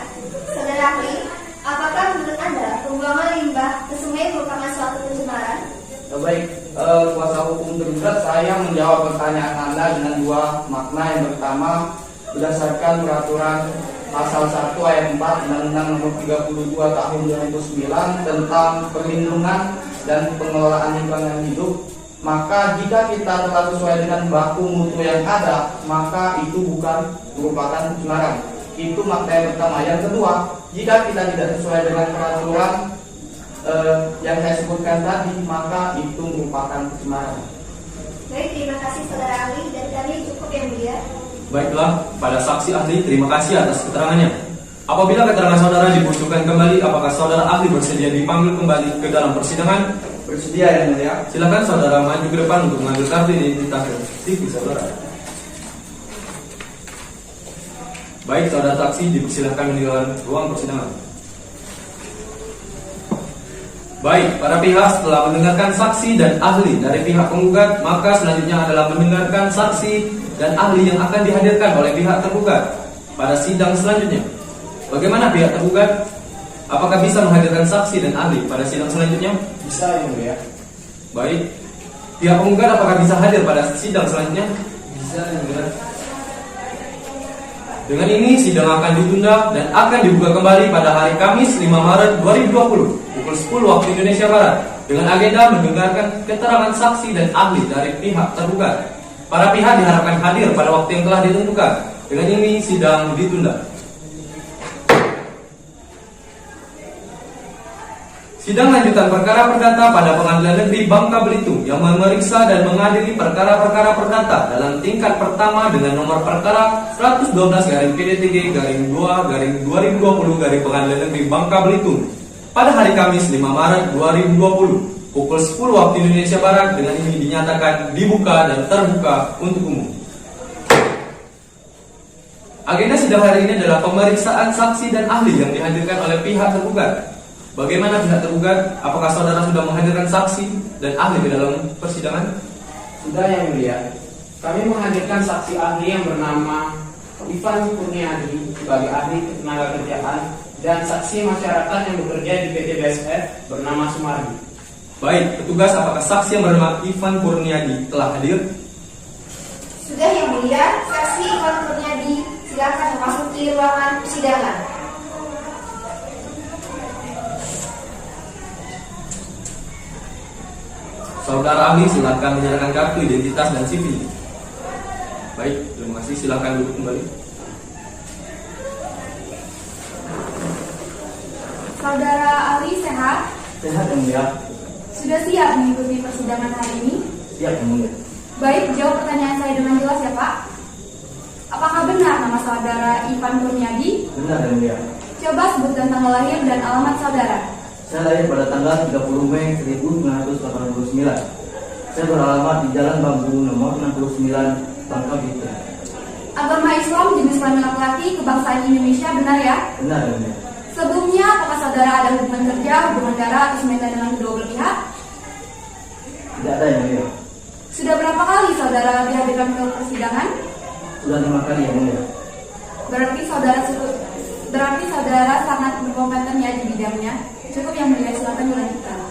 Saudara ahli, apakah menurut Anda pembuangan limbah ke sungai merupakan suatu pencemaran? Baik, kuasa hukum tergugat, saya menjawab pertanyaan Anda dengan dua makna. Yang pertama, berdasarkan peraturan pasal 1 ayat 4 Undang-Undang Nomor 32 Tahun 2009 tentang perlindungan dan pengelolaan lingkungan hidup, maka jika kita telah sesuai dengan baku mutu yang ada, maka itu bukan merupakan pencemaran. Itu makna yang pertama. Yang kedua, jika kita tidak sesuai dengan peraturan yang saya sebutkan tadi, maka itu merupakan pencemaran. Baik, terima kasih saudara ahli, dan kami cukup yang mulia. Baiklah, pada saksi ahli, terima kasih atas keterangannya. Apabila keterangan saudara dibutuhkan kembali, apakah saudara ahli bersedia dipanggil kembali ke dalam persidangan? Bersedia yang mulia. Silakan saudara maju ke depan untuk mengambil kartu identitas TV saudara. Baik, saudara saksi dipersilakan meninggalkan ruang persidangan. Baik, para pihak setelah mendengarkan saksi dan ahli dari pihak penggugat, maka selanjutnya adalah mendengarkan saksi dan ahli yang akan dihadirkan oleh pihak tergugat pada sidang selanjutnya. Bagaimana pihak tergugat? Apakah bisa menghadirkan saksi dan ahli pada sidang selanjutnya? Bisa yang mulia. Baik. Pihak penggugat apakah bisa hadir pada sidang selanjutnya? Bisa yang mulia. Dengan ini sidang akan ditunda dan akan dibuka kembali pada hari Kamis 5 Maret 2020 pukul 10 waktu Indonesia Barat dengan agenda mendengarkan keterangan saksi dan ahli dari pihak tergugat. Para pihak diharapkan hadir pada waktu yang telah ditentukan. Dengan ini sidang ditunda. Sidang lanjutan perkara perdata pada Pengadilan Negeri Bangka Belitung yang memeriksa dan mengadili perkara-perkara perdata dalam tingkat pertama dengan nomor perkara 112-PDTG-2-2020 Pengadilan Negeri Bangka Belitung pada hari Kamis 5 Maret 2020 pukul 10 waktu Indonesia Barat. Dengan ini dinyatakan dibuka dan terbuka untuk umum. Agenda sidang hari ini adalah pemeriksaan saksi dan ahli yang dihadirkan oleh pihak tergugat. Bagaimana pihak tergugat? Apakah saudara sudah menghadirkan saksi dan ahli ke dalam persidangan? Sudah yang mulia. Kami menghadirkan saksi ahli yang bernama Ivan Kurniadi sebagai ahli tenaga kerjaan dan saksi masyarakat yang bekerja di PT BSF bernama Sumardi. Baik, petugas, apakah saksi yang bernama Ivan Kurniadi telah hadir? Sudah yang mulia, saksi Ivan Kurniadi silakan memasuki ruangan persidangan. Saudara ahli silakan menyerahkan kartu identitas dan CV. Baik, terima kasih. Silakan duduk kembali. Saudara ahli sehat? Sehat yang mulia. Sudah siap mengikuti persidangan hari ini? Siap yang mulia. Baik, jawab pertanyaan saya dengan jelas ya Pak. Apakah benar nama saudara Ivan Kurniadi? Benar yang mulia. Coba sebutkan tanggal lahir dan alamat saudara. Saya lahir pada tanggal 30 Mei 1989. Saya beralamat di Jalan Bambu nomor 69, Bangka Belitung. Agama Islam, jenis kelamin laki-laki, kebangsaan Indonesia, benar ya? Benar yang mulia. Sebelumnya, apakah saudara ada hubungan kerja, hubungan darah, atau sementan dengan kedua belah pihak? Tidak ada yang mulia. Sudah berapa kali saudara dihadirkan ke persidangan? Sudah 5 kali yang mulia. Berarti saudara sangat berkompeten ya di bidangnya. Cukup yang mulia, silakan dilanjutkan.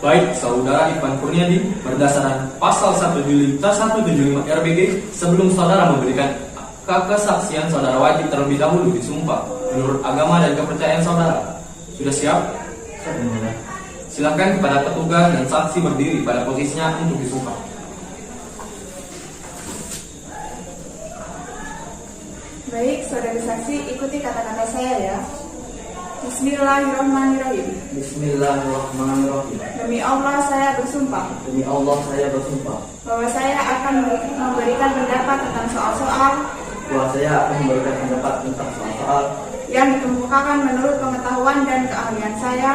Baik, saudara Ivan Kurniadi, berdasarkan pasal 175 RBG, sebelum saudara memberikan kesaksian, saudara wajib terlebih dahulu disumpah menurut agama dan kepercayaan saudara. Sudah siap? Siap yang mulia. Silakan kepada petugas dan saksi berdiri pada posisinya untuk disumpah. Baik, saudara saksi, ikuti kata-kata saya ya. Bismillahirrahmanirrahim. Bismillahirrahmanirrahim. Demi Allah saya bersumpah Demi Allah saya bersumpah bahwa saya akan memberikan pendapat tentang soal-soal bahwa saya akan memberikan pendapat tentang soal-soal yang dikemukakan menurut pengetahuan dan keahlian saya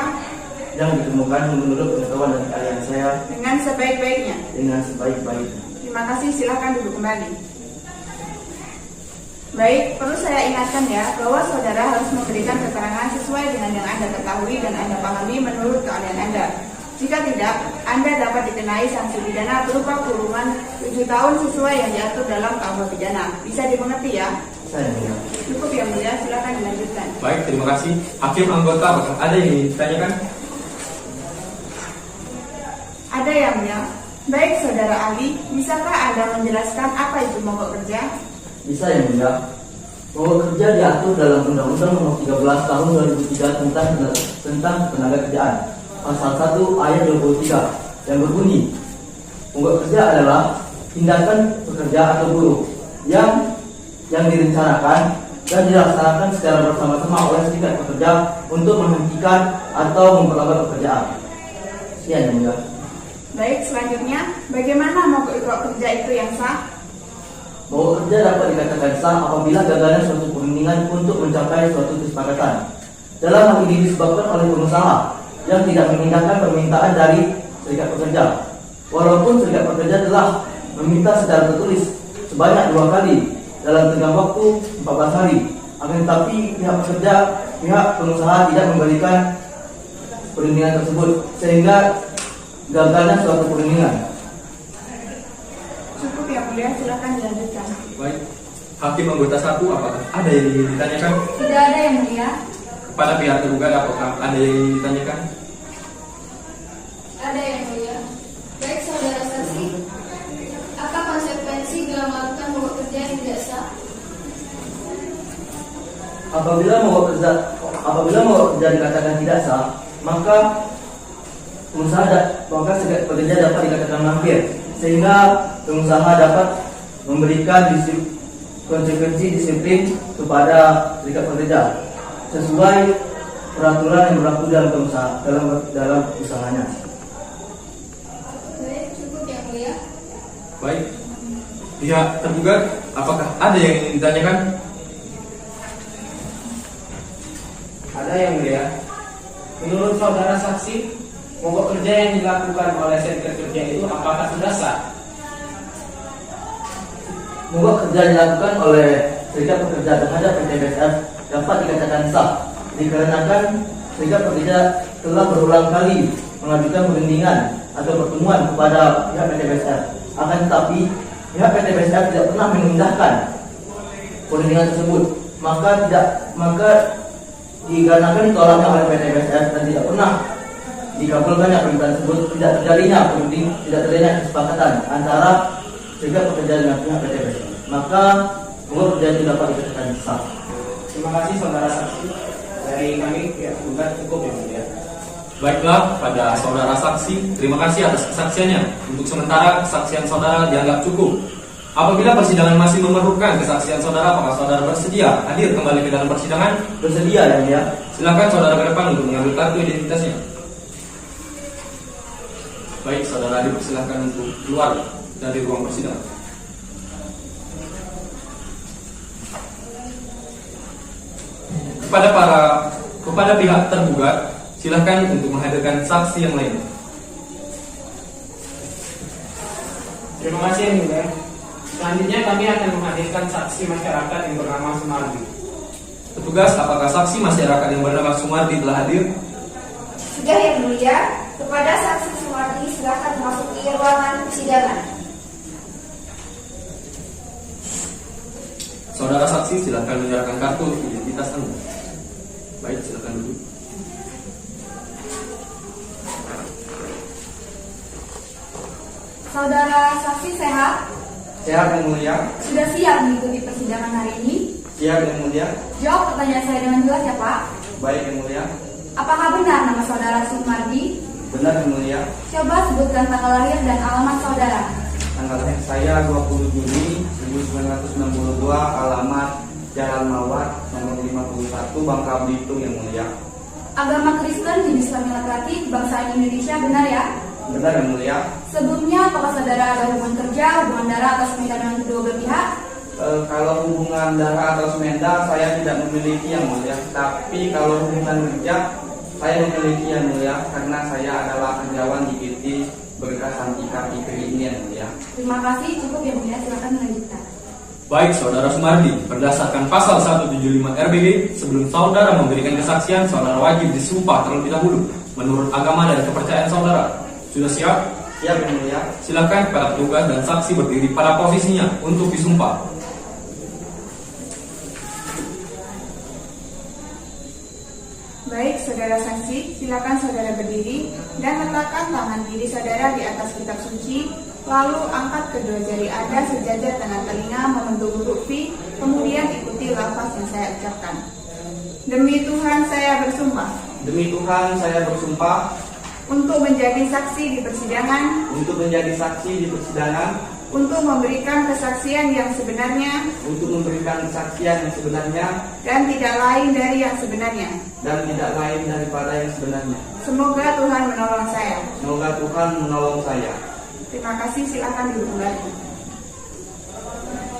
yang ditemukan menurut pengetahuan dan keahlian saya dengan sebaik-baiknya. dengan sebaik-baiknya. Terima kasih, silakan duduk kembali. Baik, perlu saya ingatkan ya bahwa saudara harus memberikan keterangan sesuai dengan yang Anda ketahui dan Anda pahami menurut keahlian Anda. Jika tidak, Anda dapat dikenai sanksi pidana berupa kurungan 7 tahun sesuai yang diatur dalam KUH pidana. Bisa dimengerti ya? Saya mulia. Cukup yang mulia, silakan dilanjutkan. Baik, terima kasih. Hakim anggota, apakah ada yang ingin ditanyakan? Ada yang mulia. Baik, saudara ahli, bisakah Anda menjelaskan apa itu mogok kerja? Bisa yang mulia. Mogok kerja diatur dalam Undang-Undang Nomor 13 Tahun 2003 tentang tenaga kerjaan. Pasal 1 ayat 23 yang berbunyi, mogok kerja adalah tindakan pekerja atau buruh yang direncanakan dan dilaksanakan secara bersama-sama oleh serikat pekerja untuk menghentikan atau memperlambat pekerjaan. Sekian yang mulia. Baik, selanjutnya, bagaimana mogok kerja itu yang sah? Mogok kerja dapat dikatakan sah apabila gagalnya suatu perundingan untuk mencapai suatu kesepakatan. Dalam hal ini disebabkan oleh pengusaha yang tidak mengindahkan permintaan dari serikat pekerja. Walaupun serikat pekerja telah meminta secara tertulis sebanyak 2 kali dalam tenggang waktu 14 hari, akan tetapi pihak pengusaha tidak memberikan perundingan tersebut sehingga gagalnya suatu perundingan. Cukup yang mulia, silakan dilanjutkan. Baik. Hakim anggota 1, apakah ada yang ingin ditanyakan? Tidak ada yang mulia. Kepada pihak tergugat, apakah ada yang ingin ditanyakan? Ada yang mulia. Baik, saudara saksi, apa konsekuensi bila melakukan mogok kerja yang tidak sah? Apabila mogok kerja dikatakan tidak sah, maka serikat pekerja dapat dikatakan mangkir, sehingga pengusaha dapat memberikan konsekuensi disiplin kepada serikat pekerja sesuai peraturan yang berlaku dalam usahanya. Baik, cukup yang mulia. Baik. Pihak tergugat, apakah ada yang ingin ditanyakan? Ada yang mulia. Menurut saudara saksi, mogok kerja yang dilakukan oleh serikat kerja itu apakah sudah sah? Mogok kerja dilakukan oleh serikat pekerja terhadap PT BSF dapat dikatakan sah dikarenakan serikat pekerja telah berulang kali mengajukan perundingan atau pertemuan kepada pihak PT BSF. Akan tetapi pihak PT BSF tidak pernah mengindahkan perundingan tersebut, maka dikarenakan ditolaknya oleh PT BSF dan tidak pernah dikabulkannya permintaan tersebut, tidak terjadinya kesepakatan antara serikat pekerja dengan pihak PT BSF, maka mogok kerja itu dapat dikatakan sah. Terima kasih saudara saksi. Dari kami pihak tergugat cukup yang mulia. Baiklah, pada saudara saksi, terima kasih atas kesaksiannya. Untuk sementara, kesaksian saudara dianggap cukup. Apabila persidangan masih memerlukan kesaksian saudara, apakah saudara bersedia hadir kembali ke dalam persidangan? Bersedia yang mulia. Silakan saudara ke depan untuk mengambil kartu identitasnya. Baik, saudara dipersilakan untuk keluar dari ruang persidangan. Kepada pihak tergugat, silakan untuk menghadirkan saksi yang lain. Terima kasih yang mulia. Selanjutnya kami akan menghadirkan saksi masyarakat yang bernama Sumardi. Petugas, apakah saksi masyarakat yang bernama Sumardi telah hadir? Sudah yang mulia. Kepada saksi Sumardi, silakan memasuki ruangan persidangan. Saudara saksi, silakan menyerahkan kartu identitas Anda. Baik, silakan duduk. Saudara saksi sehat? Sehat yang mulia. Sudah siap mengikuti persidangan hari ini? Siap yang mulia. Jawab pertanyaan saya dengan jelas ya Pak. Baik yang mulia. Apakah benar nama saudara Sumardi? Benar yang mulia. Coba sebutkan tanggal lahir dan alamat saudara. Tanggal lahir saya 20 Juni 1962, alamat Jalan Mawar nomor 51, Bangka Belitung yang mulia. Agama Kristen, jenis kelamin laki-laki, kebangsaan Indonesia, benar ya? Benar yang mulia. Sebelumnya, apakah saudara ada hubungan kerja, hubungan darah, atau pernikahan dengan kedua belah pihak? Kalau hubungan darah atau semenda saya tidak memiliki yang mulia, tapi kalau hubungan kerja saya memiliki yang mulia karena saya adalah karyawan di PT Berkah Santika Fikri ini yang mulia. Terima kasih, cukup yang mulia, silakan melanjutkan. Baik, Saudara Sumardi, berdasarkan pasal 175 RBG, sebelum saudara memberikan kesaksian, saudara wajib disumpah terlebih dahulu menurut agama dan kepercayaan saudara. Sudah siap? Siap yang mulia. Silakan para petugas dan saksi berdiri pada posisinya untuk disumpah. Baik, saudara saksi, silakan saudara berdiri dan letakkan tangan kiri saudara di atas kitab suci, lalu angkat kedua jari Anda sejajar dengan telinga membentuk huruf V, kemudian ikuti lafaz yang saya ucapkan. Demi Tuhan saya bersumpah. Demi Tuhan saya bersumpah Untuk menjadi saksi di persidangan. untuk menjadi saksi di persidangan, Untuk memberikan kesaksian yang sebenarnya. untuk memberikan kesaksian yang sebenarnya Dan tidak lain dari yang sebenarnya. dan tidak lain daripada yang sebenarnya. Semoga Tuhan menolong saya. Semoga Tuhan menolong saya. Terima kasih, silakan duduk kembali.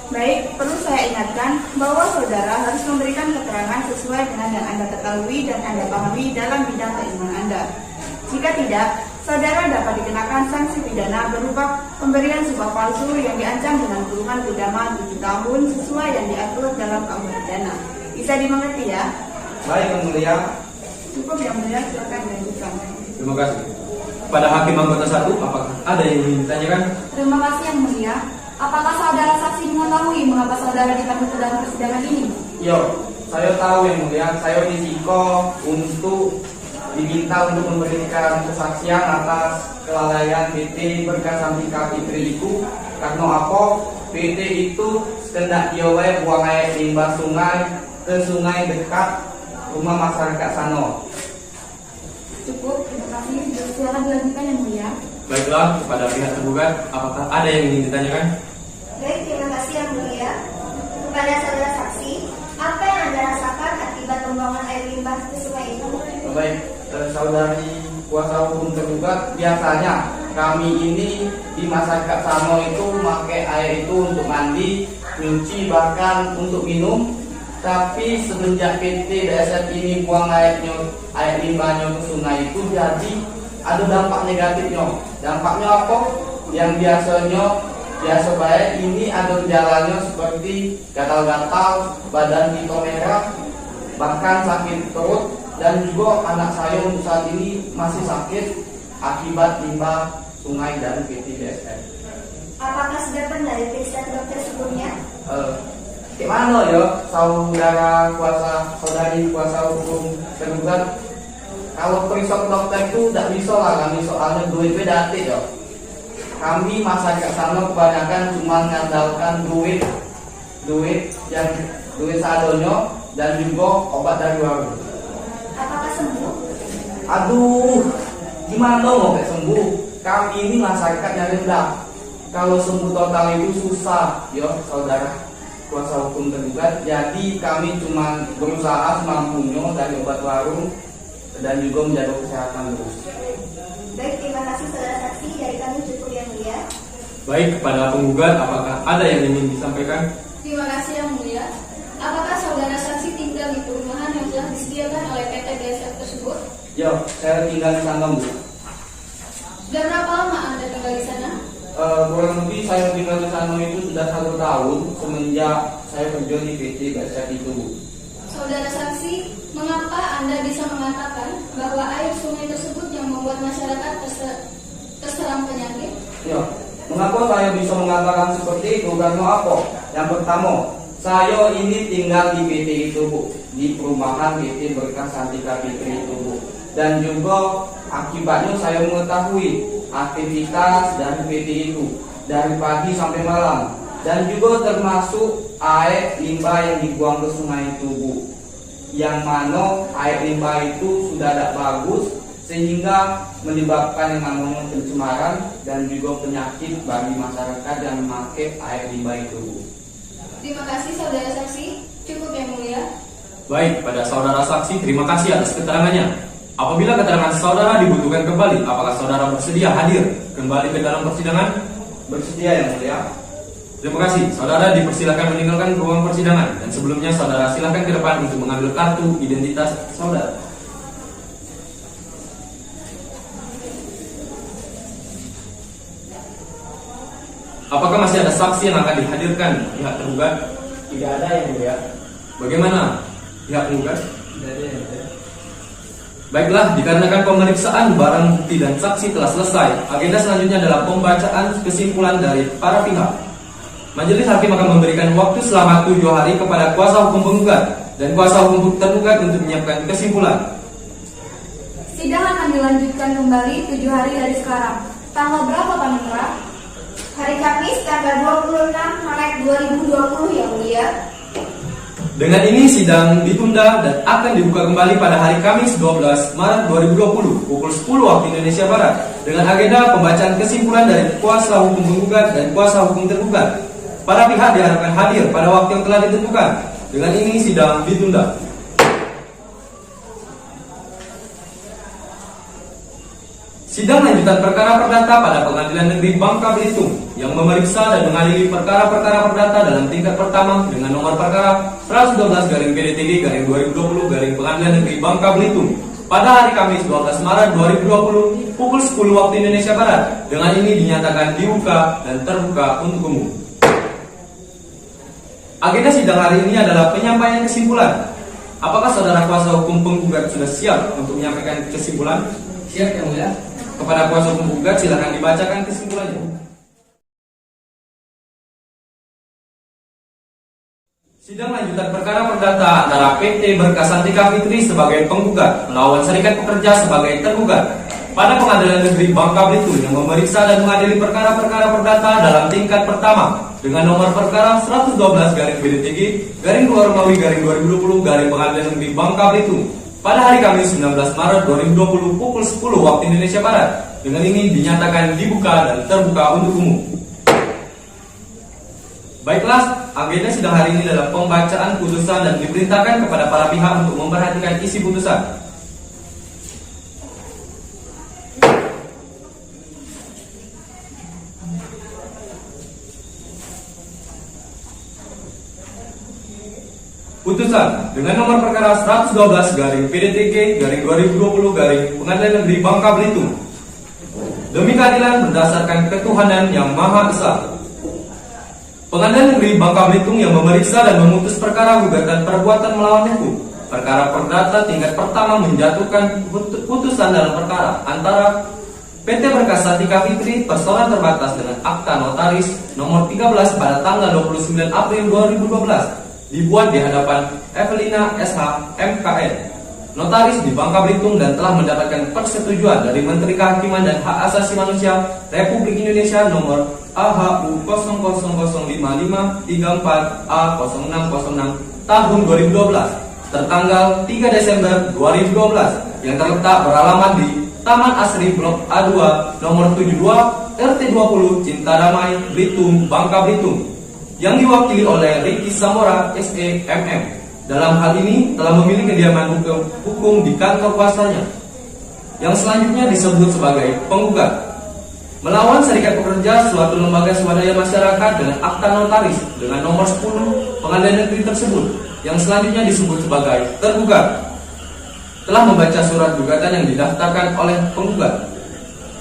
Baik, perlu saya ingatkan bahwa saudara harus memberikan keterangan sesuai dengan yang Anda ketahui dan Anda pahami dalam bidang keimanan Anda. Jika tidak, saudara dapat dikenakan sanksi pidana berupa pemberian sumpah palsu yang diancam dengan kurungan pidana 7 tahun sesuai yang diatur dalam KUH pidana. Bisa dimengerti ya? Baik yang mulia. Cukup yang mulia, silakan dilanjutkan. Terima kasih. Pada Hakim Anggota 1, apakah ada yang ingin ditanyakan? Terima kasih yang mulia. Apakah saudara saksi mengetahui mengapa saudara dipanggil dalam persidangan ini? Yo, saya tahu yang mulia. Saya disiko untuk diminta untuk memberikan kesaksian atas kelalaian PT Berkah Santika Fikri itu. Karena apa? PT itu sekendak diowe buang air limbah sungai ke sungai dekat rumah masyarakat Sano. Cukup, terima kasih. Silakan dilanjutkan yang mulia. Baiklah, kepada pihak tergugat, apakah ada yang ingin ditanyakan? Baik, terima kasih yang mulia. Kepada saudara saksi, apa yang Anda rasakan akibat pembuangan air limbah ke sungai itu? Baik, saudari kuasa hukum tergugat, biasanya kami ini di masyarakat Sano itu memakai air itu untuk mandi, nyuci, bahkan untuk minum. Tapi semenjak PT BSF ini buang air limbahnya ke sungai itu, jadi ada dampak negatifnya. Dampaknya apa? Yang biasa baik ini ada gejalanya seperti gatal-gatal, badan kita merah, bahkan sakit perut, dan juga anak saya untuk saat ini masih sakit akibat limbah sungai dan PT BSF. Apakah sudah pernah diperiksa ke dokter sebelumnya? Gimana ya saudari kuasa hukum tergugat? Kalau periksa ke dokter itu tidak bisa lah kami, soalnya duitnya datik ya. Kami masyarakat sana kebanyakan cuma mengandalkan duit seadanya dan juga obat dari warung. Apakah sembuh? Aduh, gimana mau kayak sembuh? Kami ini masyarakat yang rendah. Kalau sembuh total itu susah, ya saudara kuasa hukum tergugat. Jadi kami cuma berusaha semampunya dari obat warung dan juga menjaga kesehatan terus. Baik, terima kasih saudara saksi, dari kami cukup yang mulia. Baik, kepada penggugat, apakah ada yang ingin disampaikan? Terima kasih yang mulia. Apakah saudara saksi tinggal di perumahan yang telah disediakan oleh PT BSF tersebut? Yo, saya tinggal di sana, Bu. Sudah berapa lama Anda tinggal di sana? Kurang lebih saya tinggal di sana itu sudah 1 tahun semenjak saya kerja di PT BSF itu, Bu. Saudara saksi, mengapa Anda bisa mengatakan bahwa air sungai tersebut yang membuat masyarakat terserang penyakit? Ya, mengapa saya bisa mengatakan seperti itu? Karena apa? Yang pertama, saya ini tinggal di PT itu, Bu, di perumahan PT Berkah Santika Fikri itu, Bu. Dan juga akibatnya saya mengetahui aktivitas dari PT itu dari pagi sampai malam, dan juga termasuk air limbah yang dibuang ke sungai itu, Bu. Yang mana air limbah itu sudah tidak bagus sehingga menyebabkan yang namanya pencemaran dan juga penyakit bagi masyarakat yang memakai air limbah itu, Bu. Terima kasih saudara saksi, cukup yang mulia. Baik, pada saudara saksi, terima kasih atas keterangannya. Apabila keterangan saudara dibutuhkan kembali, apakah saudara bersedia hadir kembali ke dalam persidangan? Bersedia yang mulia. Terima kasih. Saudara dipersilakan meninggalkan ruang persidangan. Dan sebelumnya saudara silakan ke depan untuk mengambil kartu identitas saudara. Apakah masih ada saksi yang akan dihadirkan pihak tergugat? Tidak ada yang mulia. Bagaimana pihak penggugat? Tidak ada yang mulia. Baiklah, dikarenakan pemeriksaan barang bukti dan saksi telah selesai, agenda selanjutnya adalah pembacaan kesimpulan dari para pihak. Majelis hakim akan memberikan waktu selama 7 hari kepada kuasa hukum penggugat dan kuasa hukum tergugat untuk menyiapkan kesimpulan. Sidang akan dilanjutkan kembali 7 hari dari sekarang. Tanggal berapa, Pak Mitra? Hari Kamis, tanggal 26 Maret 2020, yang mulia. Dengan ini sidang ditunda dan akan dibuka kembali pada hari Kamis 12 Maret 2020 pukul 10 waktu Indonesia Barat dengan agenda pembacaan kesimpulan dari kuasa hukum penggugat dan kuasa hukum tergugat. Para pihak diharapkan hadir pada waktu yang telah ditentukan. Dengan ini sidang ditunda. Sidang lanjutan perkara perdata pada Pengadilan Negeri Bangka Belitung yang memeriksa dan mengadili perkara-perkara perdata dalam tingkat pertama dengan nomor perkara 112/PDTG/2020 Pengadilan Negeri Bangka Belitung pada hari Kamis 12 Maret 2020 pukul 10 waktu Indonesia Barat. Dengan ini dinyatakan dibuka dan terbuka untuk umum. Agenda sidang hari ini adalah penyampaian kesimpulan. Apakah saudara kuasa hukum penggugat sudah siap untuk menyampaikan kesimpulan? Siap yang mulia. Kepada kuasa hukum penggugat silakan dibacakan kesimpulannya. Sidang lanjutan perkara perdata antara PT Berkasantika Fitri sebagai penggugat melawan Serikat Pekerja sebagai tergugat pada Pengadilan Negeri Bangka Belitung yang memeriksa dan mengadili perkara-perkara perdata dalam tingkat pertama dengan nomor perkara 112/PDTG/2 Pengadilan Negeri Bangka Belitung pada hari Kamis 19 Maret 2020 pukul 10 waktu Indonesia Barat. Dengan ini dinyatakan dibuka dan terbuka untuk umum. Baiklah, agenda sidang hari ini adalah pembacaan putusan dan diperintahkan kepada para pihak untuk memperhatikan isi putusan. Putusan dengan nomor perkara 112/PDTG/2020 Pengadilan Negeri Bangka Belitung. Demi keadilan berdasarkan ketuhanan yang Maha Esa. Pengadilan Negeri Bangka Belitung yang memeriksa dan memutus perkara gugatan perbuatan melawan hukum. Perkara perdata tingkat pertama menjatuhkan putusan dalam perkara antara PT Berkasantika Fitri Personal Terbatas dengan akta notaris nomor 13 pada tanggal 29 April 2012 dibuat di hadapan Evelina SH MKN, notaris di Bangka Belitung dan telah mendapatkan persetujuan dari Menteri Kehakiman dan Hak Asasi Manusia Republik Indonesia nomor AHU 005534A0606 tahun 2012 tertanggal 3 Desember 2012 yang terletak beralamat di Taman Asri Blok A2 nomor 72 RT 20 Cintadamai Belitung, Bangka Belitung yang diwakili oleh Ricky Samora SE MM. Dalam hal ini telah memilih kediaman hukum di kantor kuasanya yang selanjutnya disebut sebagai penggugat melawan Serikat Pekerja suatu lembaga swadaya masyarakat dengan akta notaris dengan nomor 10 Pengadilan Negeri tersebut yang selanjutnya disebut sebagai tergugat telah membaca surat gugatan yang didaftarkan oleh penggugat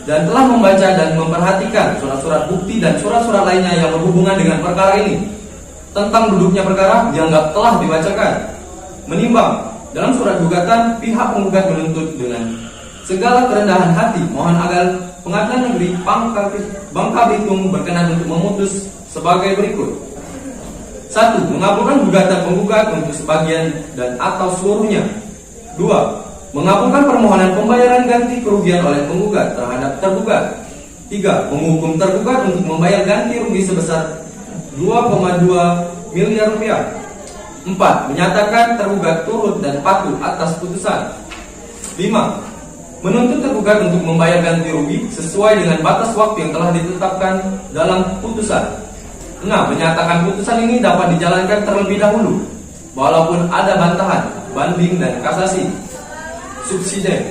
dan telah membaca dan memperhatikan surat-surat bukti dan surat-surat lainnya yang berhubungan dengan perkara ini. Tentang duduknya perkara dianggap telah dibacakan. Menimbang dalam surat gugatan pihak penggugat menuntut dengan segala kerendahan hati mohon agar Pengadilan Negeri Bangka Belitung berkenan untuk memutus sebagai berikut. 1. Mengabulkan gugatan penggugat untuk sebagian dan atau seluruhnya. 2. Mengabulkan permohonan pembayaran ganti kerugian oleh penggugat terhadap tergugat. 3. Menghukum tergugat untuk membayar ganti rugi sebesar 2,2 miliar rupiah. 4. Menyatakan tergugat turut dan patuh atas putusan. 5. Menuntut tergugat untuk membayar ganti rugi sesuai dengan batas waktu yang telah ditetapkan dalam putusan. 6. Menyatakan putusan ini dapat dijalankan terlebih dahulu walaupun ada bantahan, banding dan kasasi. Subsidi.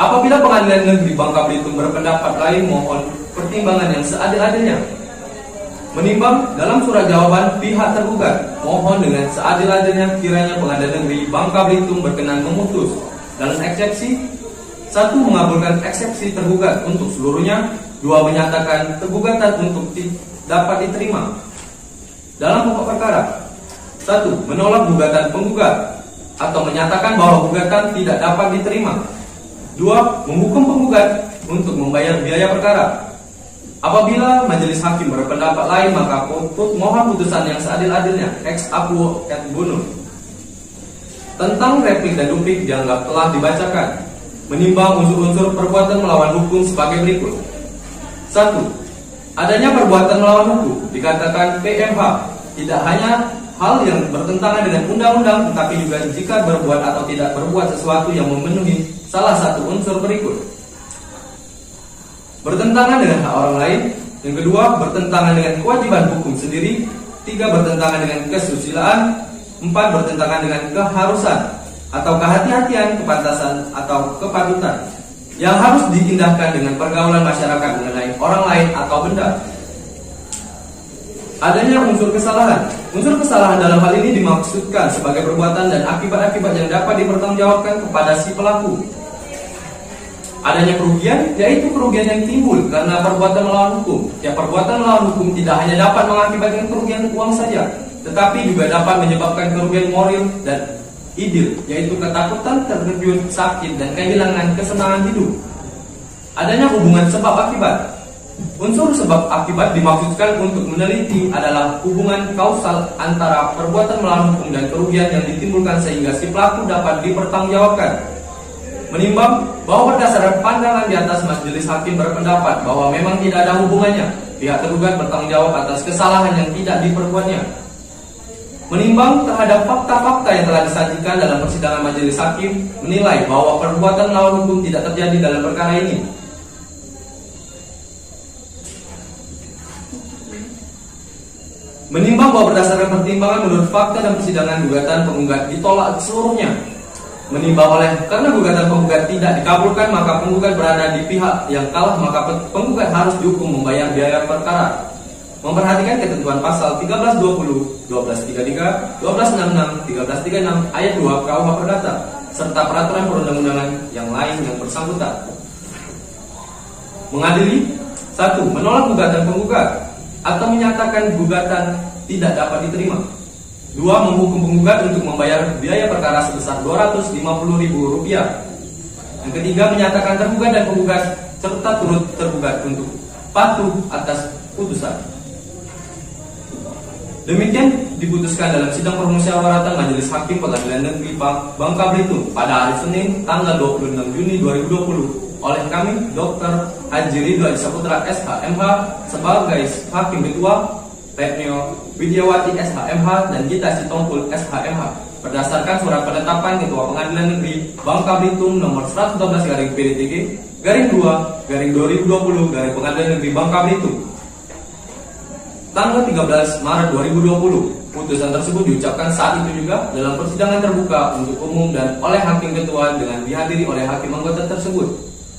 Apabila Pengadilan Negeri Bangka Belitung berpendapat lain mohon pertimbangan yang seadil-adilnya. 7. Menimbang dalam surat jawaban pihak tergugat, mohon dengan seadil-adilnya kiranya Pengadilan Negeri Bangka Belitung berkenan memutus dalam eksepsi 1. Mengabulkan eksepsi tergugat untuk seluruhnya. 2. Menyatakan tergugatan untuk dapat diterima. Dalam pokok perkara 1. Menolak gugatan penggugat atau menyatakan bahwa gugatan tidak dapat diterima. 2. Menghukum penggugat untuk membayar biaya perkara. Apabila majelis hakim berpendapat lain, maka mohon putusan yang seadil-adilnya ex aequo et bono. Tentang replik dan duplik dianggap telah dibacakan. Menimbang unsur-unsur perbuatan melawan hukum sebagai berikut. 1. Adanya perbuatan melawan hukum dikatakan PMH tidak hanya hal yang bertentangan dengan undang-undang, tetapi juga jika berbuat atau tidak berbuat sesuatu yang memenuhi salah satu unsur berikut. Bertentangan dengan hak orang lain. Yang kedua, bertentangan dengan kewajiban hukum sendiri. 3. Bertentangan dengan kesusilaan. 4. Bertentangan dengan keharusan atau kehati-hatian, kepantasan atau kepatutan yang harus diindahkan dengan pergaulan masyarakat mengenai orang lain atau benda. Adanya unsur kesalahan. Unsur kesalahan dalam hal ini dimaksudkan sebagai perbuatan dan akibat-akibat yang dapat dipertanggungjawabkan kepada si pelaku. Adanya kerugian, yaitu kerugian yang timbul karena perbuatan melawan hukum. Ya, perbuatan melawan hukum tidak hanya dapat mengakibatkan kerugian uang saja, tetapi juga dapat menyebabkan kerugian moral dan idil, yaitu ketakutan, terkejut, sakit, dan kehilangan kesenangan hidup. Adanya hubungan sebab akibat. Unsur sebab akibat dimaksudkan untuk meneliti adalah hubungan kausal antara perbuatan melawan hukum dan kerugian yang ditimbulkan sehingga si pelaku dapat dipertanggungjawabkan. Menimbang bahwa berdasarkan pandangan di atas, majelis hakim berpendapat bahwa memang tidak ada hubungannya pihak tergugat bertanggung jawab atas kesalahan yang tidak diperbuatnya. Menimbang terhadap fakta-fakta yang telah disajikan dalam persidangan, majelis hakim menilai bahwa perbuatan melawan hukum tidak terjadi dalam perkara ini. Menimbang bahwa berdasarkan pertimbangan menurut fakta dan persidangan, gugatan penggugat ditolak seluruhnya. Menimbang karena gugatan penggugat tidak dikabulkan, maka penggugat berada di pihak yang kalah, maka penggugat harus dihukum membayar biaya perkara. Memperhatikan ketentuan pasal 1320, 1233, 1266, 1336 ayat 2 KUH Perdata serta peraturan perundang-undangan yang lain yang bersangkutan. Mengadili 1. Menolak gugatan penggugat atau menyatakan gugatan tidak dapat diterima. 2. Menghukum penggugat untuk membayar biaya perkara sebesar Rp250.000. Yang ketiga, menyatakan tergugat dan penggugat serta turut tergugat untuk patuh atas putusan. Demikian diputuskan dalam sidang permusyawaratan Majelis Hakim Pengadilan Negeri Bangka Belitung pada hari Senin tanggal 26 Juni 2020 oleh kami Dr. Haji Ridho Saputra SHMH sebagai Hakim Ketua, Retno Widiawati SHMH dan Gita Sitompul SHMH berdasarkan surat penetapan Ketua Pengadilan Negeri Bangka Belitung nomor 112/PDTG/2/2020 Pengadilan Negeri Bangka Belitung tanggal 13 Maret 2020. Putusan tersebut diucapkan saat itu juga dalam persidangan terbuka untuk umum dan oleh Hakim Ketua dengan dihadiri oleh hakim anggota tersebut,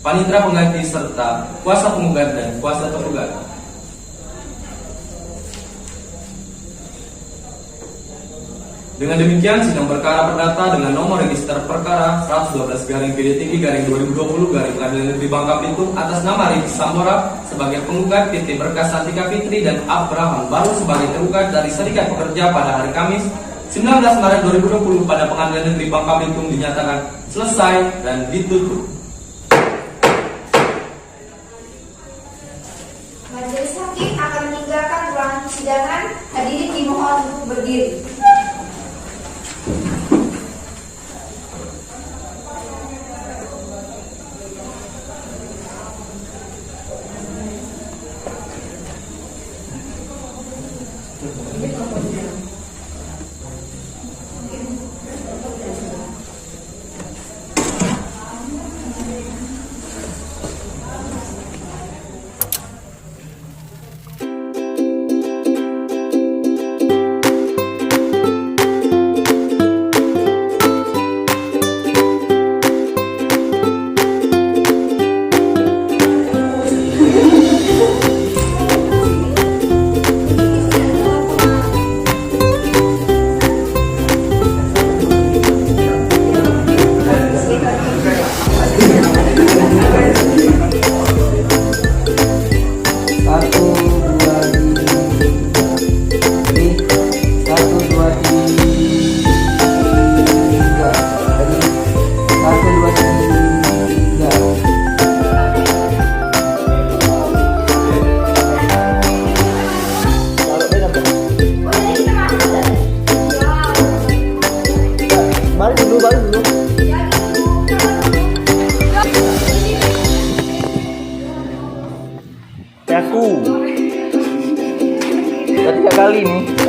panitera pengganti serta kuasa penggugat dan kuasa tergugat. Dengan demikian, sidang perkara perdata dengan nomor register perkara 112/PDTG/2020 Pengadilan Negeri Bangka Belitung atas nama Riki Sambora sebagai penggugat, PT Berkas Santika Fitri dan Abraham Baru sebagai tergugat dari Serikat Pekerja pada hari Kamis 19 Maret 2020 pada Pengadilan Negeri Bangka Belitung dinyatakan selesai dan ditutup. Majelis hakim akan meninggalkan ruangan persidangan. Hadirin dimohon untuk berdiri. Balik dulu. Aku. Udah 3 kali nih.